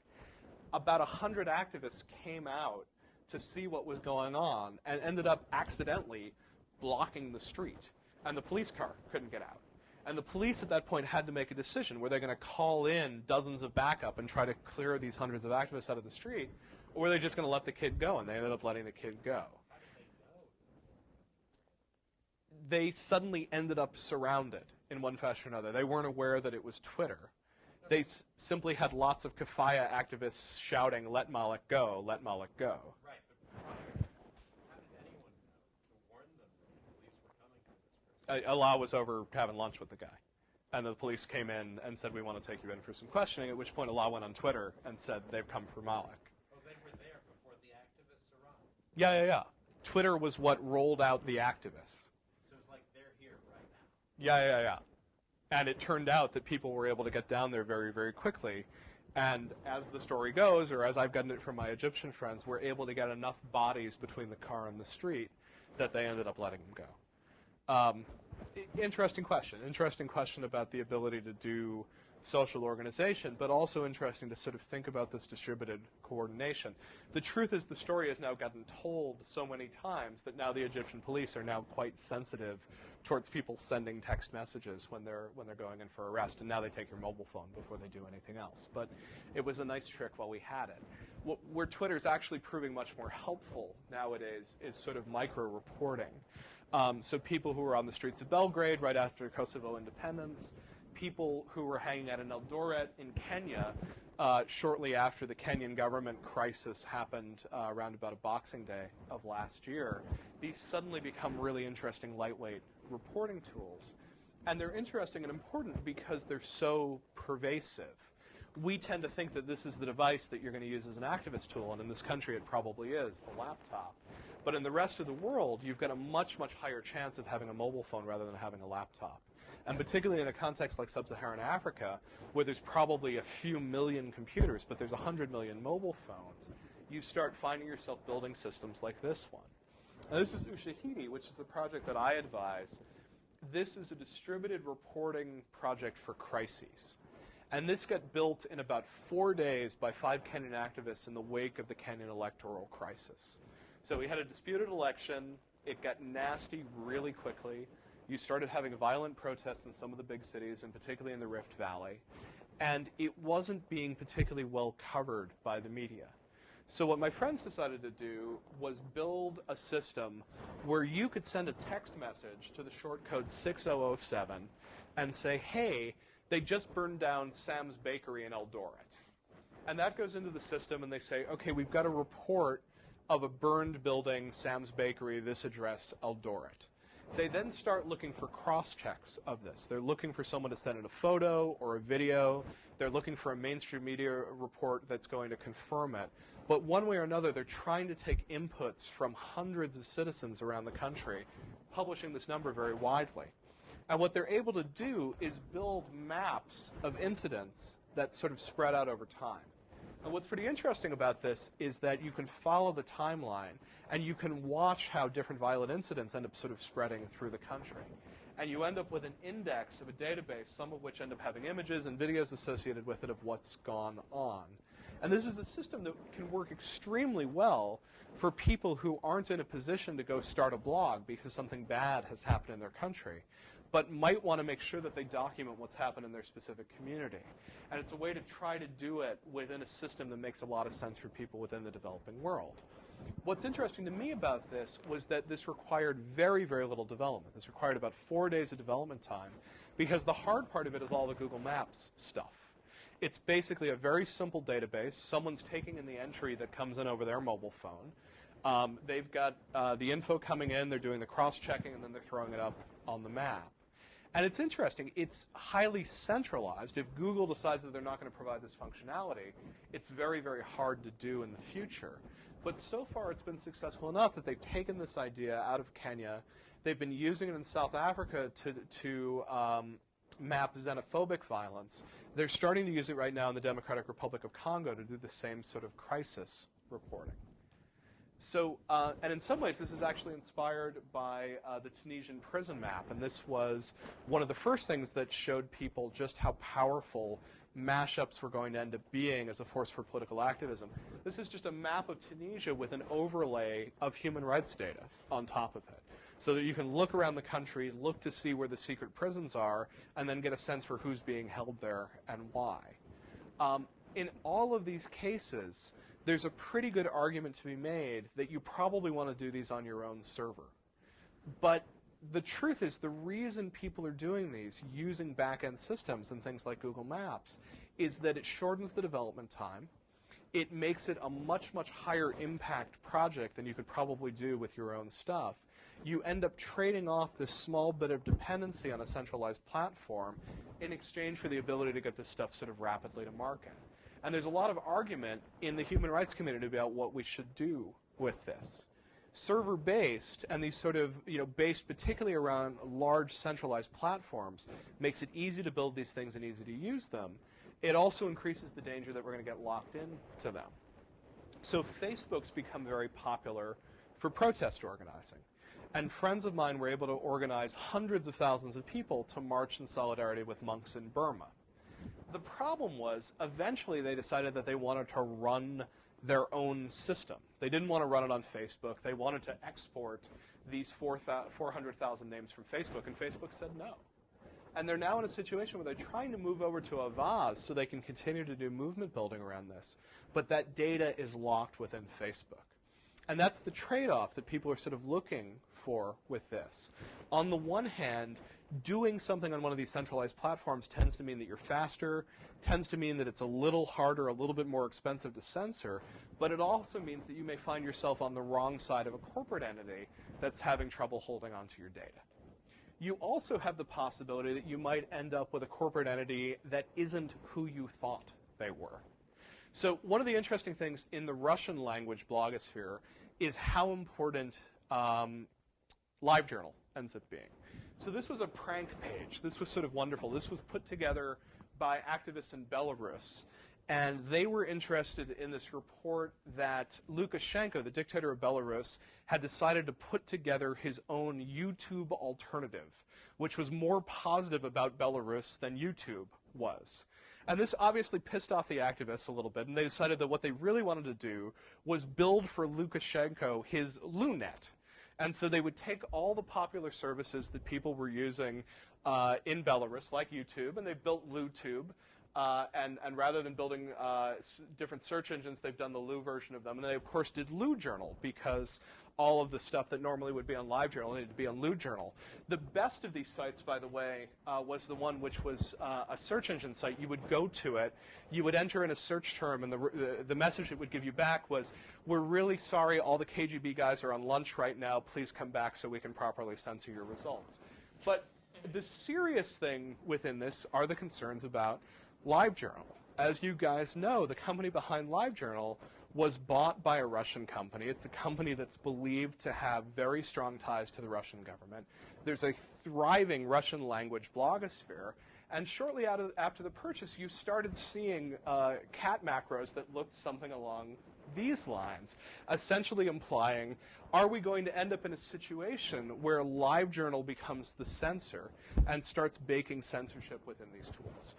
About 100 activists came out to see what was going on and ended up accidentally blocking the street. And the police car couldn't get out. And the police at that point had to make a decision. Were they going to call in dozens of backup and try to clear these hundreds of activists out of the street? Or were they just going to let the kid go? And they ended up letting the kid go. They suddenly ended up surrounded in one fashion or another. They weren't aware that it was Twitter. They simply had lots of Kafaya activists shouting, let Malik go, let Malik go. Right, but how did anyone know to warn them that the police were coming to this person? Allah was over having lunch with the guy. And the police came in and said, we want to take you in for some questioning, at which point Allah went on Twitter and said, they've come for Malik. Oh, they were there before the activists arrived? Yeah. Twitter was what rolled out the activists. So it's like they're here right now? Yeah. And it turned out that people were able to get down there very, very quickly. And as the story goes, or as I've gotten it from my Egyptian friends, we're able to get enough bodies between the car and the street that they ended up letting them go. Interesting question about the ability to do social organization, but also interesting to sort of think about this distributed coordination. The truth is the story has now gotten told so many times that now the Egyptian police are now quite sensitive towards people sending text messages when they're going in for arrest, and now they take your mobile phone before they do anything else. But it was a nice trick while we had it. Where Twitter's actually proving much more helpful nowadays is sort of micro-reporting. So people who were on the streets of Belgrade right after Kosovo independence, people who were hanging out in Eldoret in Kenya shortly after the Kenyan government crisis happened around about a Boxing Day of last year, these suddenly become really interesting lightweight reporting tools. And they're interesting and important because they're so pervasive. we tend to think that this is the device that you're going to use as an activist tool, and in this country it probably is, the laptop. But in the rest of the world, you've got a much, much higher chance of having a mobile phone rather than having a laptop. And particularly in a context like sub-Saharan Africa, where there's probably a few million computers, but there's 100 million mobile phones, you start finding yourself building systems like this one. Now, this is Ushahidi, which is a project that I advise. This is a distributed reporting project for crises. And this got built in about 4 days by 5 Kenyan activists in the wake of the Kenyan electoral crisis. So we had a disputed election. It got nasty really quickly. You started having violent protests in some of the big cities, and particularly in the Rift Valley. And it wasn't being particularly well covered by the media. So what my friends decided to do was build a system where you could send a text message to the short code 6007 and say, hey, they just burned down Sam's Bakery in Eldoret. And that goes into the system, and they say, okay, we've got a report of a burned building, Sam's Bakery, this address, Eldoret. They then start looking for cross-checks of this. They're looking for someone to send in a photo or a video. They're looking for a mainstream media report that's going to confirm it. But one way or another, they're trying to take inputs from hundreds of citizens around the country, publishing this number very widely. And what they're able to do is build maps of incidents that sort of spread out over time. And what's pretty interesting about this is that you can follow the timeline, and you can watch how different violent incidents end up sort of spreading through the country. And you end up with an index of a database, some of which end up having images and videos associated with it of what's gone on. And this is a system that can work extremely well for people who aren't in a position to go start a blog because something bad has happened in their country, but might want to make sure that they document what's happened in their specific community. And it's a way to try to do it within a system that makes a lot of sense for people within the developing world. What's interesting to me about this was that this required very, very little development. This required about 4 days of development time, because the hard part of it is all the Google Maps stuff. It's basically a very simple database. Someone's taking in the entry that comes in over their mobile phone. They've got the info coming in, they're doing the cross-checking, and then they're throwing it up on the map. And it's interesting, it's highly centralized. If Google decides that they're not going to provide this functionality, it's very, very hard to do in the future. But so far it's been successful enough that they've taken this idea out of Kenya. They've been using it in South Africa to map xenophobic violence. They're starting to use it right now in the Democratic Republic of Congo to do the same sort of crisis reporting. So, and in some ways, this is actually inspired by the Tunisian prison map, and this was one of the first things that showed people just how powerful mashups were going to end up being as a force for political activism. This is just a map of Tunisia with an overlay of human rights data on top of it, so that you can look around the country, look to see where the secret prisons are, and then get a sense for who's being held there and why. In all of these cases, there's a pretty good argument to be made that you probably want to do these on your own server. But the truth is, the reason people are doing these using back-end systems and things like Google Maps is that it shortens the development time. It makes it a much, much higher impact project than you could probably do with your own stuff. You end up trading off this small bit of dependency on a centralized platform in exchange for the ability to get this stuff sort of rapidly to market. And there's a lot of argument in the human rights community about what we should do with this. Server-based, and these sort of, based particularly around large centralized platforms, makes it easy to build these things and easy to use them. It also increases the danger that we're going to get locked into them. So Facebook's become very popular for protest organizing. And friends of mine were able to organize hundreds of thousands of people to march in solidarity with monks in Burma. The problem was, eventually they decided that they wanted to run their own system. They didn't want to run it on Facebook. They wanted to export these 400,000 names from Facebook, and Facebook said no. And they're now in a situation where they're trying to move over to Avaz so they can continue to do movement building around this. But that data is locked within Facebook. And that's the trade-off that people are sort of looking for with this. On the one hand, doing something on one of these centralized platforms tends to mean that you're faster, tends to mean that it's a little harder, a little bit more expensive to censor, but it also means that you may find yourself on the wrong side of a corporate entity that's having trouble holding onto your data. You also have the possibility that you might end up with a corporate entity that isn't who you thought they were. So one of the interesting things in the Russian language blogosphere is how important LiveJournal ends up being. So this was a prank page. This was sort of wonderful. This was put together by activists in Belarus, and they were interested in this report that Lukashenko, the dictator of Belarus, had decided to put together his own YouTube alternative, which was more positive about Belarus than YouTube was. And this obviously pissed off the activists a little bit, and they decided that what they really wanted to do was build for Lukashenko his LuNet. And so they would take all the popular services that people were using in Belarus, like YouTube, and they built LuTube. And rather than building different search engines, they've done the Lu version of them. And they, of course, did LuJournal, because all of the stuff that normally would be on LiveJournal needed to be on LuJournal. The best of these sites, by the way, was the one which was a search engine site. You would go to it, you would enter in a search term, and the message it would give you back was, "We're really sorry, all the KGB guys are on lunch right now. Please come back so we can properly censor your results." But the serious thing within this are the concerns about LiveJournal. As you guys know, the company behind LiveJournal was bought by a Russian company. It's a company that's believed to have very strong ties to the Russian government. There's a thriving Russian language blogosphere. And shortly after the purchase, you started seeing cat macros that looked something along these lines, essentially implying, are we going to end up in a situation where LiveJournal becomes the censor and starts baking censorship within these tools?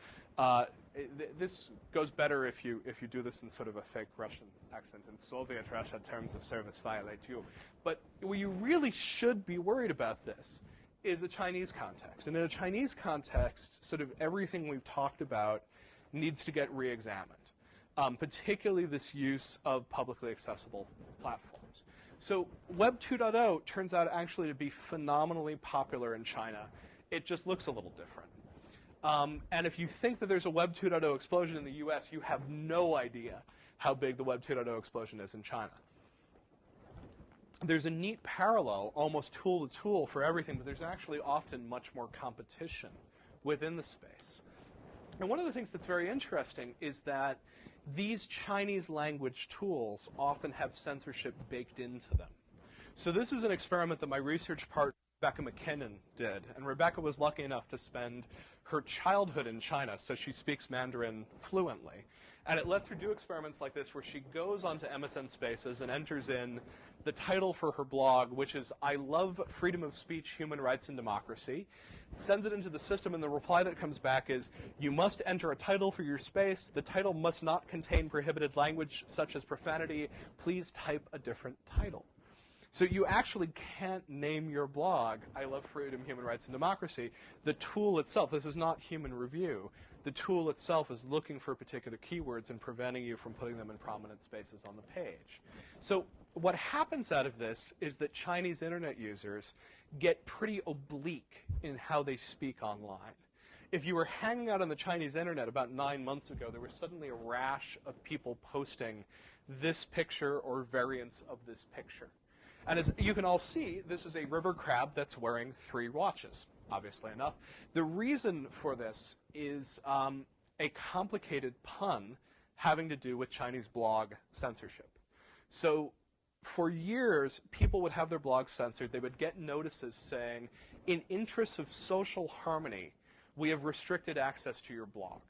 This goes better if you do this in sort of a fake Russian accent. In Soviet Russia, terms of service violate you. But where you really should be worried about this is a Chinese context. And in a Chinese context, sort of everything we've talked about needs to get re-examined, particularly this use of publicly accessible platforms. So Web 2.0 turns out actually to be phenomenally popular in China. It just looks a little different. And if you think that there's a Web 2.0 explosion in the US, you have no idea how big the Web 2.0 explosion is in China. There's a neat parallel, almost tool to tool for everything, but there's actually often much more competition within the space. And one of the things that's very interesting is that these Chinese language tools often have censorship baked into them. So this is an experiment that my research partner, Rebecca McKinnon, did. And Rebecca was lucky enough to spend her childhood in China, so she speaks Mandarin fluently. And it lets her do experiments like this where she goes onto MSN Spaces and enters in the title for her blog, which is, "I love freedom of speech, human rights, and democracy," sends it into the system, and the reply that comes back is, "You must enter a title for your space. The title must not contain prohibited language such as profanity. Please type a different title." So you actually can't name your blog, "I love freedom, human rights, and democracy." The tool itself, this is not human review, the tool itself is looking for particular keywords and preventing you from putting them in prominent spaces on the page. So what happens out of this is that Chinese internet users get pretty oblique in how they speak online. If you were hanging out on the Chinese internet about 9 months ago, there was suddenly a rash of people posting this picture or variants of this picture. And as you can all see, this is a river crab that's wearing 3 watches, obviously enough. The reason for this is a complicated pun having to do with Chinese blog censorship. So for years, people would have their blogs censored. They would get notices saying, "In interests of social harmony, we have restricted access to your blog."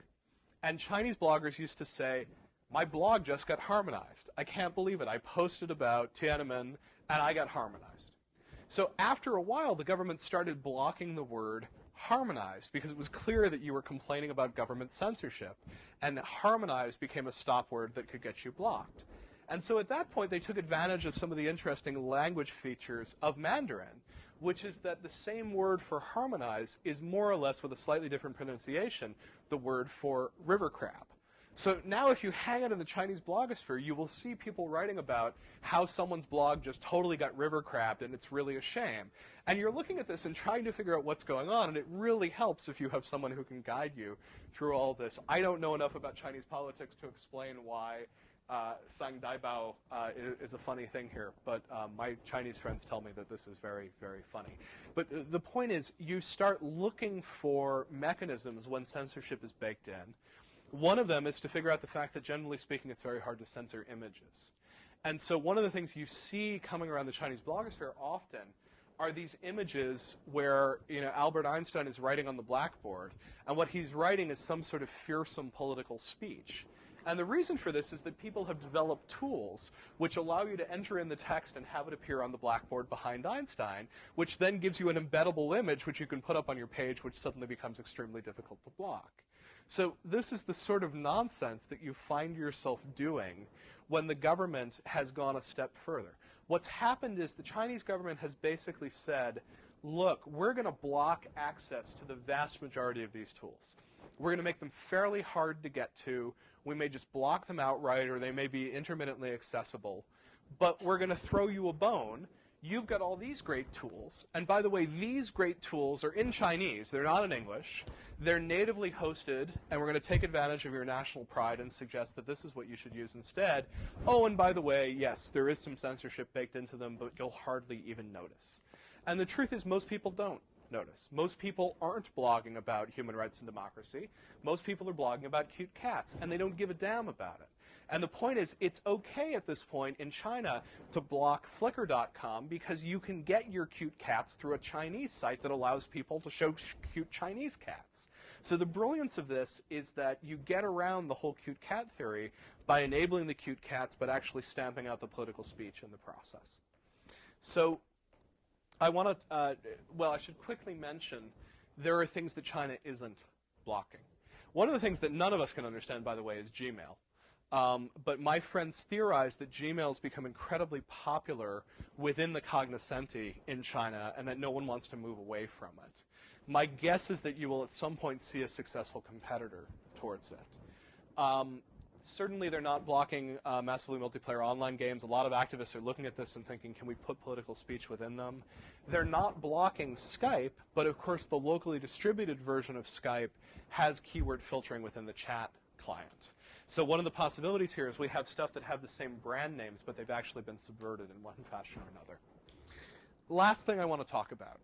And Chinese bloggers used to say, "My blog just got harmonized. I can't believe it. I posted about Tiananmen and I got harmonized." So after a while, the government started blocking the word harmonized because it was clear that you were complaining about government censorship, and harmonized became a stop word that could get you blocked. And so at that point, they took advantage of some of the interesting language features of Mandarin, which is that the same word for harmonize is more or less, with a slightly different pronunciation, the word for river crab. So now if you hang out in the Chinese blogosphere, you will see people writing about how someone's blog just totally got river crabbed and it's really a shame. And you're looking at this and trying to figure out what's going on, and it really helps if you have someone who can guide you through all this. I don't know enough about Chinese politics to explain why Sang Daibao is a funny thing here, but my Chinese friends tell me that this is very, very funny. But the point is, you start looking for mechanisms when censorship is baked in, One of them is to figure out the fact that, generally speaking, it's very hard to censor images. And so one of the things you see coming around the Chinese blogosphere often are these images where, Albert Einstein is writing on the blackboard, and what he's writing is some sort of fearsome political speech. And the reason for this is that people have developed tools which allow you to enter in the text and have it appear on the blackboard behind Einstein, which then gives you an embeddable image which you can put up on your page, which suddenly becomes extremely difficult to block. So this is the sort of nonsense that you find yourself doing when the government has gone a step further. What's happened is the Chinese government has basically said, look, we're going to block access to the vast majority of these tools. We're going to make them fairly hard to get to. We may just block them outright, or they may be intermittently accessible. But we're going to throw you a bone. You've got all these great tools. And by the way, these great tools are in Chinese. They're not in English. They're natively hosted, and we're going to take advantage of your national pride and suggest that this is what you should use instead. Oh, and by the way, yes, there is some censorship baked into them, but you'll hardly even notice. And the truth is, most people don't notice. Most people aren't blogging about human rights and democracy. Most people are blogging about cute cats, and they don't give a damn about it. And the point is, it's okay at this point in China to block Flickr.com because you can get your cute cats through a Chinese site that allows people to show cute Chinese cats. So the brilliance of this is that you get around the whole cute cat theory by enabling the cute cats, but actually stamping out the political speech in the process. So I want to, I should quickly mention there are things that China isn't blocking. One of the things that none of us can understand, by the way, is Gmail. But my friends theorize that Gmail has become incredibly popular within the cognoscenti in China and that no one wants to move away from it. My guess is that you will at some point see a successful competitor towards it. Certainly they're not blocking massively multiplayer online games. A lot of activists are looking at this and thinking, can we put political speech within them? They're not blocking Skype, but of course the locally distributed version of Skype has keyword filtering within the chat client. So one of the possibilities here is we have stuff that have the same brand names, but they've actually been subverted in one fashion or another. Last thing I want to talk about.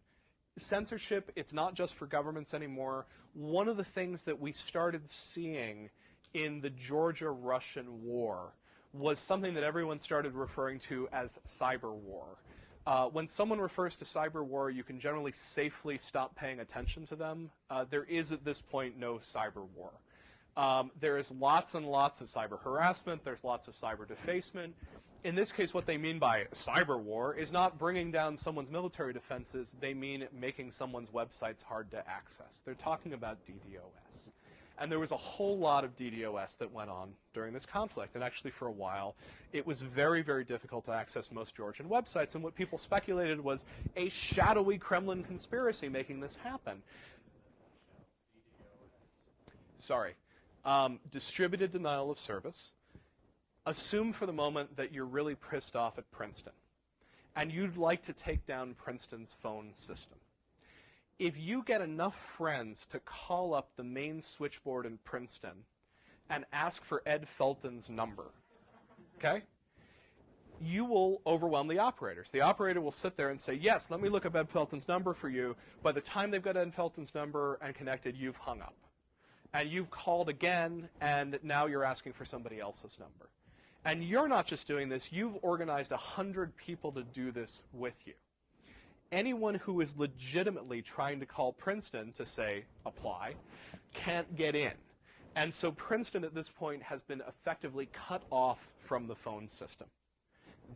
Censorship, it's not just for governments anymore. One of the things that we started seeing in the Georgia-Russian war was something that everyone started referring to as cyber war. When someone refers to cyber war, you can generally safely stop paying attention to them. There is at this point no cyber war. There is lots and lots of cyber harassment. There's lots of cyber defacement. In this case, what they mean by cyber war is not bringing down someone's military defenses. They mean making someone's websites hard to access. They're talking about DDoS. And there was a whole lot of DDoS that went on during this conflict. And actually, for a while, it was very, very difficult to access most Georgian websites. And what people speculated was a shadowy Kremlin conspiracy making this happen. Sorry. Distributed denial of service. Assume for the moment that you're really pissed off at Princeton, and you'd like to take down Princeton's phone system. If you get enough friends to call up the main switchboard in Princeton and ask for Ed Felton's number, okay, you will overwhelm the operators. The operator will sit there and say, yes, let me look up Ed Felton's number for you. By the time they've got Ed Felton's number and connected, you've hung up. And you've called again, and now you're asking for somebody else's number. And you're not just doing this, you've organized 100 people to do this with you. Anyone who is legitimately trying to call Princeton to say, apply, can't get in. And so Princeton at this point has been effectively cut off from the phone system.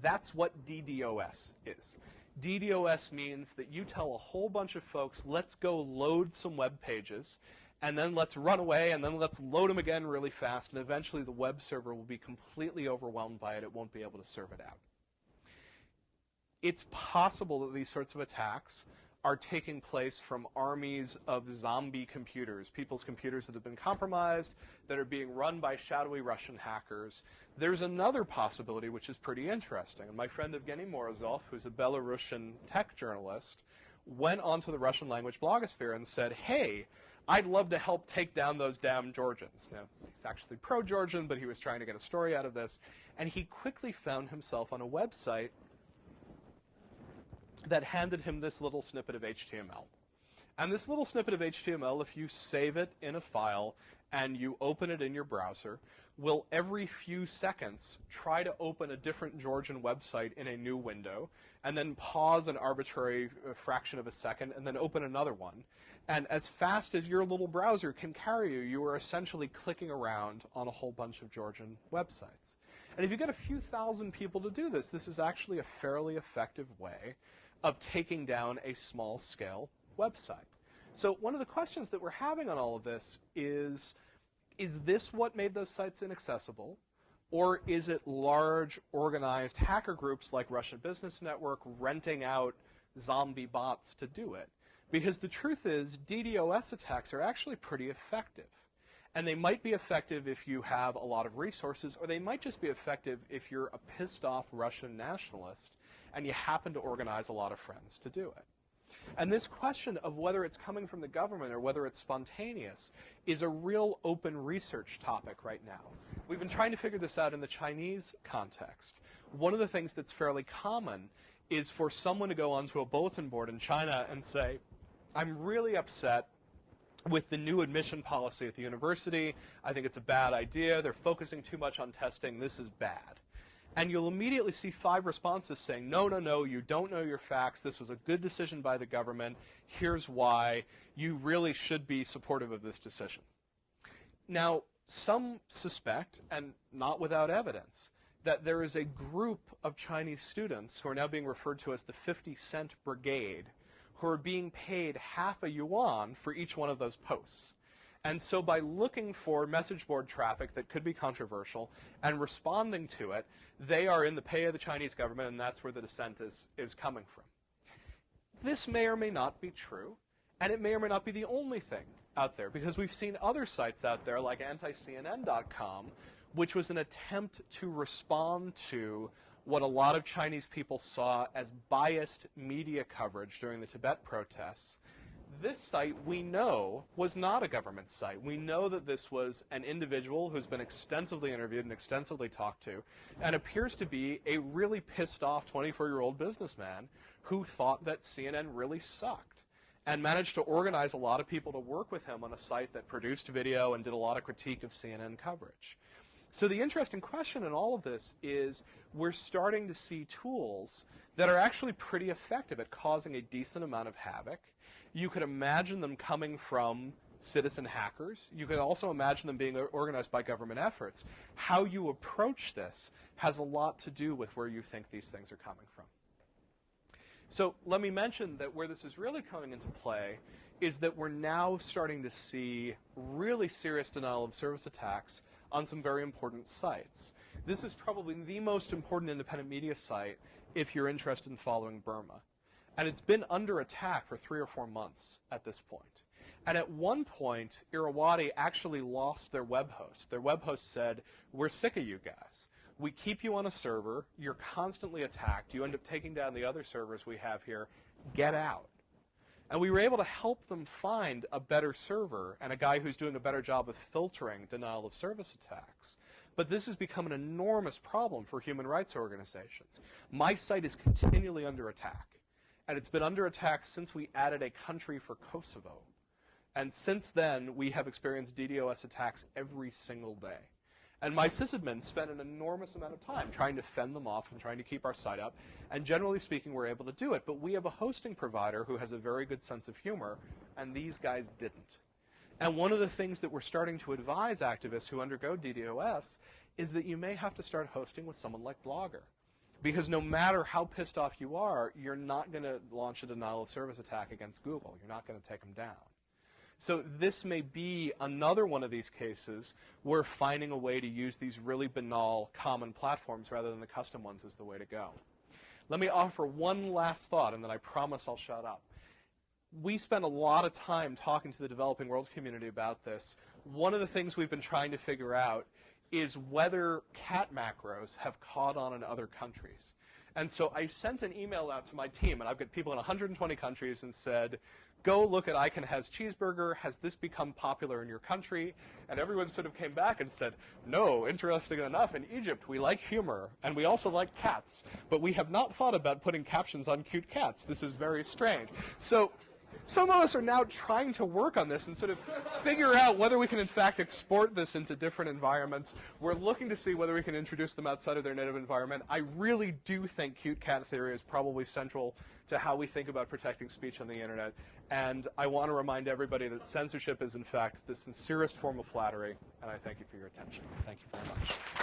That's what DDoS is. DDoS means that you tell a whole bunch of folks, let's go load some web pages, and then let's run away, and then let's load them again really fast, and eventually the web server will be completely overwhelmed by it. It won't be able to serve it out. It's possible that these sorts of attacks are taking place from armies of zombie computers, people's computers that have been compromised, that are being run by shadowy Russian hackers. There's another possibility which is pretty interesting. And my friend Evgeny Morozov, who's a Belarusian tech journalist, went onto the Russian language blogosphere and said, hey, I'd love to help take down those damn Georgians. Now, he's actually pro-Georgian, but he was trying to get a story out of this. And he quickly found himself on a website that handed him this little snippet of HTML. And this little snippet of HTML, if you save it in a file and you open it in your browser will every few seconds try to open a different Georgian website in a new window, and then pause an arbitrary fraction of a second, and then open another one. And as fast as your little browser can carry you, you are essentially clicking around on a whole bunch of Georgian websites. And if you get a few thousand people to do this, this is actually a fairly effective way of taking down a small-scale website. So one of the questions that we're having on all of this is this what made those sites inaccessible? Or is it large, organized hacker groups like Russian Business Network renting out zombie bots to do it? Because the truth is, DDoS attacks are actually pretty effective. And they might be effective if you have a lot of resources, or they might just be effective if you're a pissed-off Russian nationalist and you happen to organize a lot of friends to do it. And this question of whether it's coming from the government or whether it's spontaneous is a real open research topic right now. We've been trying to figure this out in the Chinese context. One of the things that's fairly common is for someone to go onto a bulletin board in China and say, I'm really upset with the new admission policy at the university. I think it's a bad idea. They're focusing too much on testing. This is bad. And you'll immediately see 5 responses saying, no, no, no, you don't know your facts. This was a good decision by the government. Here's why. You really should be supportive of this decision. Now, some suspect, and not without evidence, that there is a group of Chinese students who are now being referred to as the 50-cent brigade, who are being paid half a yuan for each one of those posts. And so by looking for message board traffic that could be controversial and responding to it, they are in the pay of the Chinese government, and that's where the dissent is coming from. This may or may not be true, and it may or may not be the only thing out there, because we've seen other sites out there like anti-CNN.com, which was an attempt to respond to what a lot of Chinese people saw as biased media coverage during the Tibet protests. This site, we know, was not a government site. We know that this was an individual who's been extensively interviewed and extensively talked to, and appears to be a really pissed off 24-year-old businessman who thought that CNN really sucked, and managed to organize a lot of people to work with him on a site that produced video and did a lot of critique of CNN coverage. So the interesting question in all of this is we're starting to see tools that are actually pretty effective at causing a decent amount of havoc. You could imagine them coming from citizen hackers. You could also imagine them being organized by government efforts. How you approach this has a lot to do with where you think these things are coming from. So let me mention that where this is really coming into play is that we're now starting to see really serious denial of service attacks on some very important sites. This is probably the most important independent media site if you're interested in following Burma. And it's been under attack for 3 or 4 months at this point. And at one point, Irrawaddy actually lost their web host. Their web host said, we're sick of you guys. We keep you on a server. You're constantly attacked. You end up taking down the other servers we have here. Get out. And we were able to help them find a better server and a guy who's doing a better job of filtering denial of service attacks. But this has become an enormous problem for human rights organizations. My site is continually under attack. And it's been under attack since we added a country for Kosovo. And since then, we have experienced DDoS attacks every single day. And my sysadmins spend an enormous amount of time trying to fend them off and trying to keep our site up. And generally speaking, we're able to do it. But we have a hosting provider who has a very good sense of humor, and these guys didn't. And one of the things that we're starting to advise activists who undergo DDoS is that you may have to start hosting with someone like Blogger. Because no matter how pissed off you are, you're not going to launch a denial of service attack against Google. You're not going to take them down. So this may be another one of these cases where finding a way to use these really banal common platforms rather than the custom ones is the way to go. Let me offer one last thought, and then I promise I'll shut up. We spend a lot of time talking to the developing world community about this. One of the things we've been trying to figure out is whether cat macros have caught on in other countries. And so I sent an email out to my team, and I've got people in 120 countries, and said, go look at Icon Has Cheeseburger. Has this become popular in your country? And everyone sort of came back and said, no, interesting enough, in Egypt we like humor, and we also like cats, but we have not thought about putting captions on cute cats. This is very strange. So some of us are now trying to work on this and sort of figure out whether we can in fact export this into different environments. We're looking to see whether we can introduce them outside of their native environment. I really do think cute cat theory is probably central to how we think about protecting speech on the internet. And I want to remind everybody that censorship is in fact the sincerest form of flattery. And I thank you for your attention. Thank you very much.